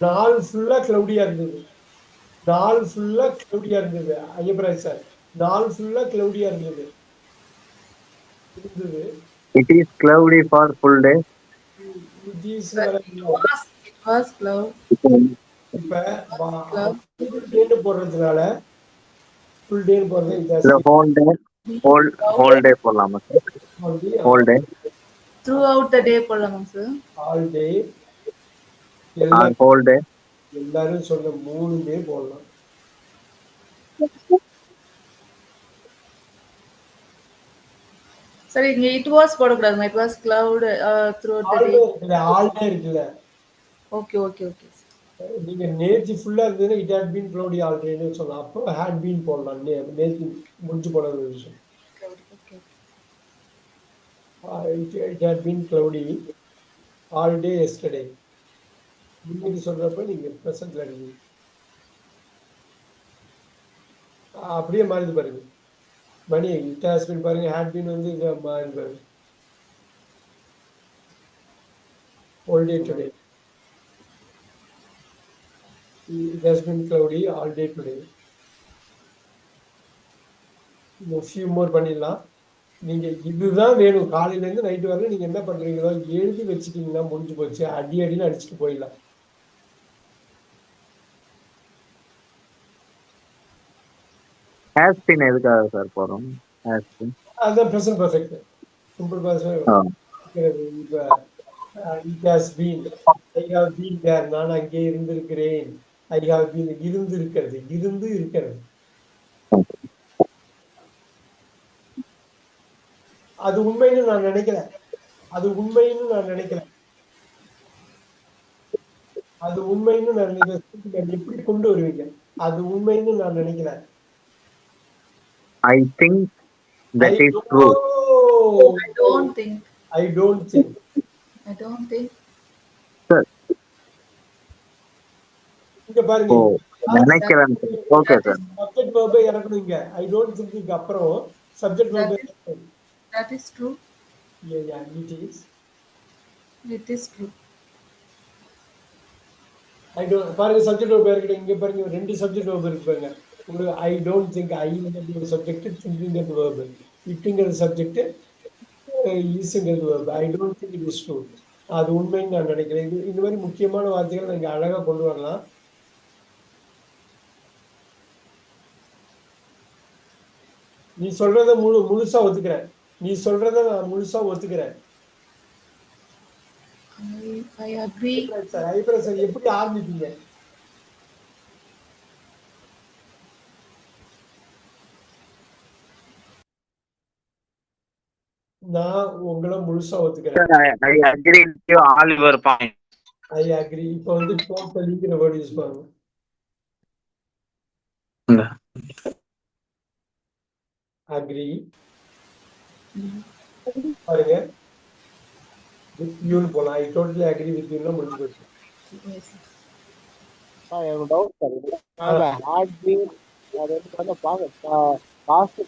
நாள் ஃபுல்லா கிளவுடியா இருந்தது. ஐயப்பராஜ் சார், நாள் ஃபுல்லா கிளவுடியா இருந்தது. It is cloudy for full day. It was cloud. இப்ப டேன்னு போடுறதுனால ஃபுல் டேன்னு போடுறது The whole day போடலாமா sir? Whole day. Throughout the day போடலாமா sir? All day, Whole day. எல்லாரும் சொல்ல 3 டே போடலாம். சரி, இங்க it was போடக்கூடாதுமா. It was cloud throughout the day. All day இருக்குல்ல. ஓகே. நீங்க நேத்து ஃபுல்லா இருந்ததுன்னா it had been cloudy all டேன்னு சொல்லலாம். அப்போ ஹேட் பீன் போடலாம். நேத்து முடிஞ்சு போன ஒரு விஷயம். It had been cloudy all day yesterday. இன்னைக்கு சொல்றப்ப நீங்க ப்ரெசென்ட்ல இருக்கீங்க. அப்படியே மாறுது பாருங்க. மணி இட் ஹாஸ் பீன் பாருங்க. ஹேட் பீன் வந்து இது மாறுது பாருங்க. all day today. It has been cloudy all day today. A few more பண்ணிடலாம். நீங்க இதுதான் வேணும். காலையில இருந்து நைட் வரைக்கும் நீங்க என்ன பண்றீங்களோ எழுதி வச்சுட்டீங்கன்னா முடிஞ்சு போச்சு. அடின்னு அடிச்சுட்டு போயிடலாம். Has been எதுக்காக சார் போறோம்? Has been. அதுதான் present perfect. Simple present. இப்ப it has been. I have been there. நான் அங்கே இருந்திருக்கிறேன். I have been. இருந்து இருக்கிறது. அது உண்மைன்னு நான் நினைக்கிறேன். எப்படி கொண்டு வருவீங்க? அது உண்மைன்னு நான் நினைக்கிறேன். I think that is true. I don't think. Sir. இங்க பாருங்க. நினைக்கிறேன். Okay sir. Subject verb இறக்கணுங்க. I don't think க்கு அப்புறம் subject verb. That is true. Yeah, it is true. I don't பாருங்க சப்ஜெக்ட் verb இருக்கு. இங்க பாருங்க ரெண்டு சப்ஜெக்ட் verb இருக்கு பாருங்க. உங்களுக்கு I don't think ஐங்கிறது சப்ஜெக்ட், thinkங்கிறது verb. இட்ங்கிறது சப்ஜெக்ட், isங்கிறது verb. I don't think it is true. அது உண்மைன்னு நான் நினைக்கிறேன். இந்த மாதிரி முக்கியமான வார்த்தைகள் நீங்க அழகா கொண்டு வரலாம். நீ சொல்றத முழுசா ஒத்துக்கிறேன். I agree. சார் எப்படி ஆரம்பிப்பீங்க? நான் உங்களை முழுசா ஒத்துக்கிறேன். I agree with you all your points. I agree. இப்போ வந்து டோட்டலிங்கிற வேர்ட் யூஸ் பண்ணுங்க. agree பாருங்க with you போலாம். I totally agree with you னா முடிஞ்சு போச்சு. எனக்கு டவுட் சார். அந்த ஹார்ட் பீட் அது வந்து பாருங்க பாஸ்ட்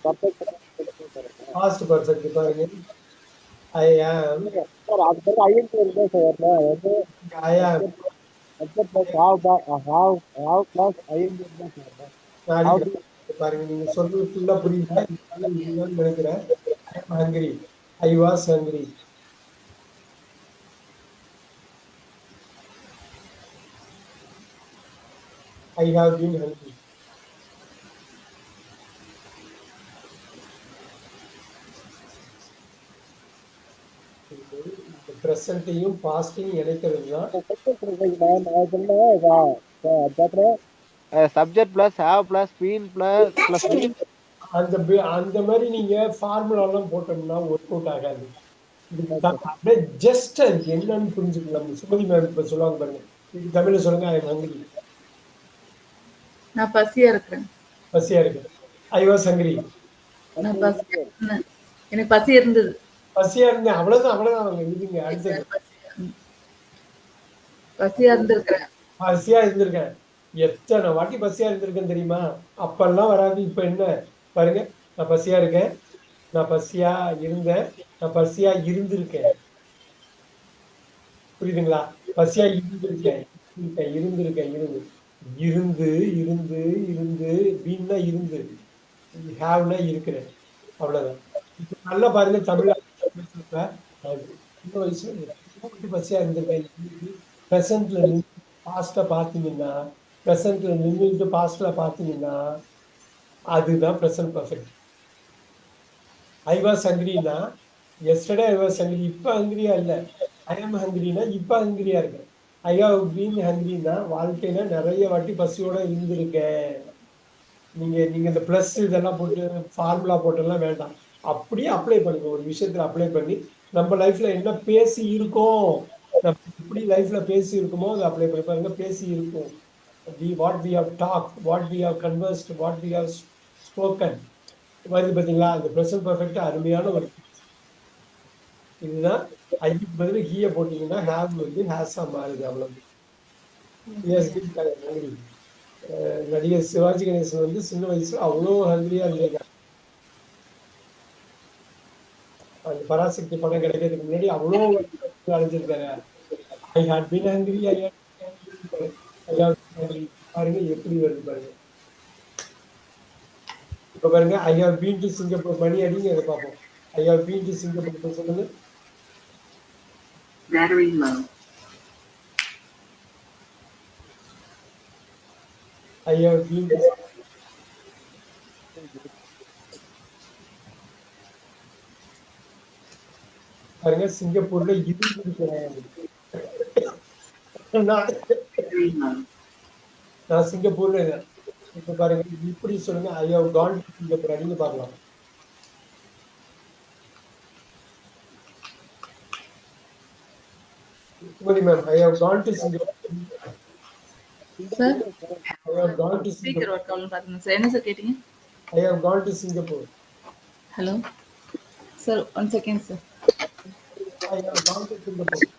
பர்ஃபெக்ட் பாருங்க. I am சார் அது பேர் ஐஎன்டி இருந்தா சார் வந்து I am ஹாவ் கிளாஸ் ஐஎன்டி இருந்தா சார் பாருங்க. நீங்க சொல்றது ஃபுல்லா புரியுதா? நினைக்கிறேன். I am hungry. I was hungry. I have been hungry. இந்த ப்ரெசன்ட்டையும் பாஸ்டையும் இணைக்கிறது தான் subject plus have plus been plus அந்த அந்த மாதிரி நீங்க ஃபார்முலாலாம் போட்டோம்னா ஒர்க் அவுட் ஆகாது. அப்படியே ஜஸ்ட் அது என்னன்னு புரிஞ்சுக்கலாம். சுமதி மேம் இப்ப சொல்லுவாங்க பாருங்க, இது தமிழ்ல சொல்லுங்க. I am hungry. நான் பசியா இருக்கிறேன். பசியா இருக்கு. ஐ வாஸ் ஹங்கிரி. நான் பசியா இருந்தேன். எனக்கு பசி இருந்தது. பசியா இருந்தேன். அவ்வளவுதான் அவ்வளவுதான். அவங்க இதுங்க அடுத்தது பசியா இருந்திருக்கிறேன். பசியா இருந்திருக்கேன். எத்தனை வாட்டி பசியா இருந்திருக்கேன் தெரியுமா? அப்பெல்லாம் வராது. இப்ப என்ன பாருங்க, நான் பசியா இருக்கேன், நான் பசியா இருந்தேன், நான் பசியா இருந்திருக்கேன். புரியுதுங்களா? பசியா இருந்திருக்கேன், இருந்திருக்கேன், இருந்து இருந்து இருந்து இருந்து பீன்னா இருந்து, ஹேவ்னா இருக்கிறேன். அவ்வளவுதான். இப்ப நல்லா பாருங்க தமிழ்ல சின்ன வயசுல பசியா இருந்திருக்கேன். ப்ரெசன்ட்ல நின்று பாஸ்ட பாத்தீங்கன்னா, ப்ரெசன்ட்ல நின்றுட்டு பாஸ்ட்ல பாத்தீங்கன்னா அதுதான் ப்ரெசன்ட் பர்ஃபெக்ட். ஐ வாஸ் ஹங்கிரினா எஸ்டர்டே ஐ வாஸ் ஹங்கிரி, இப்ப ஹங்கிரியா இல்ல. ஐ எம் ஹங்கிரினா இப்ப ஹங்கிரியா இருக்கேன். ஐ ஹவ் பீன் ஹங்கிரினா வாழ்க்கையில நிறைய வாட்டி பசியோட இருந்திருக்கேன். நீங்க இந்த பிளஸ் இதெல்லாம் போட்டு ஃபார்முலா போட்டெல்லாம் வேண்டாம். அப்படியே அப்ளை பண்ணுங்க. ஒரு விஷயத்துல அப்ளை பண்ணி நம்ம லைஃப்ல என்ன பேசி இருக்கோம், நம்ம எப்படி லைஃப்ல பேசி இருக்குமோ அதை அப்ளை பண்ணி பாருங்க. பேசி இருக்கும். what we have talked, what we have conversed, what we have spoken வருது பார்த்தீங்களா? அந்த ப்ரெசன்ட் பர்ஃபெக்ட் அருமையான ஒரு இதுதான். ஐக்கு பதில் ஹீய போட்டீங்கன்னா ஹேவ் வந்து ஹேஸா மாறுது. அவ்வளவு. நடிகர் சிவாஜி கணேசன் வந்து சின்ன வயசுல அவ்வளோ ஹங்கிரியா இருந்திருக்காரு. அந்த பராசக்தி படம் கிடைக்கிறதுக்கு முன்னாடி அவ்வளோ அடைஞ்சிருக்காரு. ஐ ஹேட் பீன் ஹங்கிரி, பாருங்க எப்படி வருது பாருங்க. இப்ப பாருங்க, I have been to Singapore. Mani அடிங்க, அதை பார்ப்போம். I have been to Singapore சொல்லுங்க. Battery low. I have been to பாருங்க, சிங்கப்பூர்ல இருந்திருக்கிறேன். நான் சிங்கப்பூர்ல இருக்கேன். இப்ப பாருங்க இப்படி சொல்லுங்க. I have gone to Singapore அடிங்க பார்க்கலாம். Sumathi ma'am, I have gone to Singapore. Sir I have gone to speaker Singapore. Work ஆகலன்னு பாருங்க சார். என்ன சார் கேட்டீங்க? I have gone to Singapore. Hello sir, 1 second sir. I have gone to Singapore.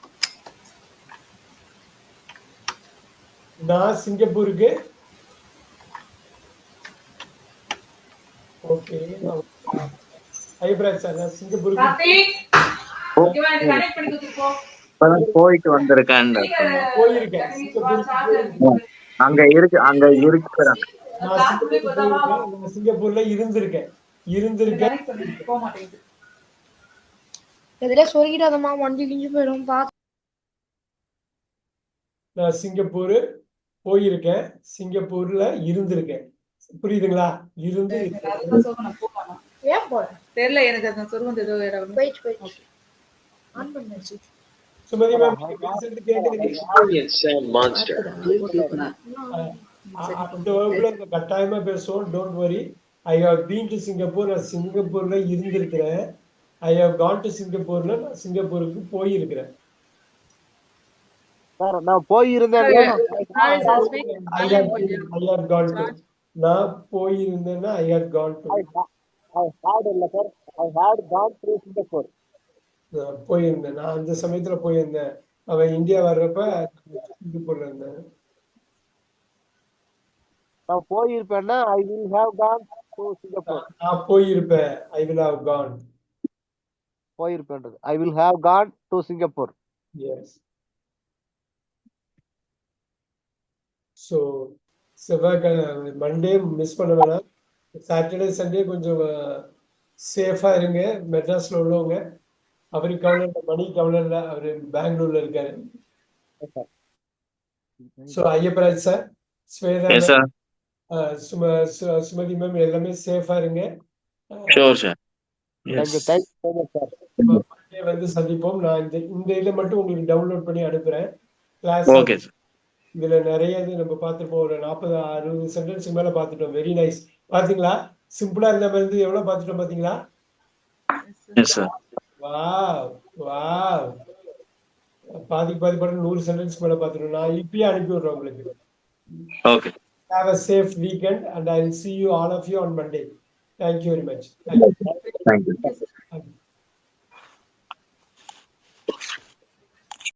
நான் சிங்கப்பூருக்கு ஓகே. ஐப்ராஜ் சார், நான் சிங்கப்பூருக்கு இப்பதான் போயிட்டு வந்திருக்கேன். போயிருக்கேன். சிங்கப்பூருக்கு அங்க இருக்கிறேன். நான் சிங்கப்பூர்ல இருந்திருக்கேன். போக மாட்டேங்குது. எதிரே சொல்லிடாதம்மா, வண்டி கிஞ்சி போயிடும். நான் சிங்கப்பூர் போயிருக்கேன், சிங்கப்பூர்ல இருந்திருக்கேன். புரியுதுங்களா? இருந்து அதுதான் சொல்லணும். போகலாம். ஏன் போறேன் தெரியல எனக்கு. அந்த சொல்லுவது ஏதோ போயிடுச்சு. ஆன் பண்ணாச்சு. சுமதி மேம் கேக்குறீங்க. அந்த வகுப்புல இந்த கட்டாயமா பேசுவோம். Don't worry. I have been to Singapore. நான் சிங்கப்பூர்ல இருந்திருக்கிறேன். ஐ ஹவ் கான் டு சிங்கப்பூர்ல நான் சிங்கப்பூருக்கு போயிருக்கிறேன். நான் போயிருந்தேன். I have gone to. நான் போயிருந்தேன்னா ஐ ஹவ் கான் டு. போயிருந்தேன். நான் அந்த சமயத்துல போயிருந்தேன். அவன் இந்தியா வர்றப்ப சிங்கப்பூர்ல இருந்தேன். நான் போயிருப்பேன்னா I will have gone to Singapore. நான் போயிருப்பேன். I will have gone. போயிருப்பேன்றது I will have gone to Singapore. Yes. So செவ்வாய்க்கிழமை மண்டே மிஸ் பண்ண வேணாம். சாட்டர்டே சண்டே கொஞ்சம் சேஃபா இருங்க. மெட்ராஸ்ல உள்ளவங்க. அவருக்கு கவலை இல்லை, மணி கவலை இல்லை. அவரு பெங்களூர்ல இருக்காரு. So Ayyapparaj sir, Shweta yes ma'am, sir. Sumathi ma'am எல்லாமே சேஃபா இருங்க. Sure sir. Thank you thank you so much sir. Monday வந்து சந்திப்போம். நான் இந்த இதை மட்டும் உங்களுக்கு டவுன்லோட் பண்ணி அனுப்புறேன். Class okay sir. இதுல நிறைய இது நம்ம பார்த்துருப்போம். ஒரு 40-60 சென்டென்ஸ் மேல பார்த்துட்டோம். Very nice. பாத்தீங்களா? சிம்பிளா இருந்த மாதிரி இருந்து எவ்வளவு பார்த்துட்டோம் பாத்தீங்களா? Yes sir. Wow wow. பாதி பாடம் 100 சென்டென்ஸ் மேல பார்த்துட்டோம். நான் இப்பயே அனுப்பி விடுறேன் உங்களுக்கு. Okay. Have a safe weekend and I will see you all of you on Monday. Thank you very much. Thank you.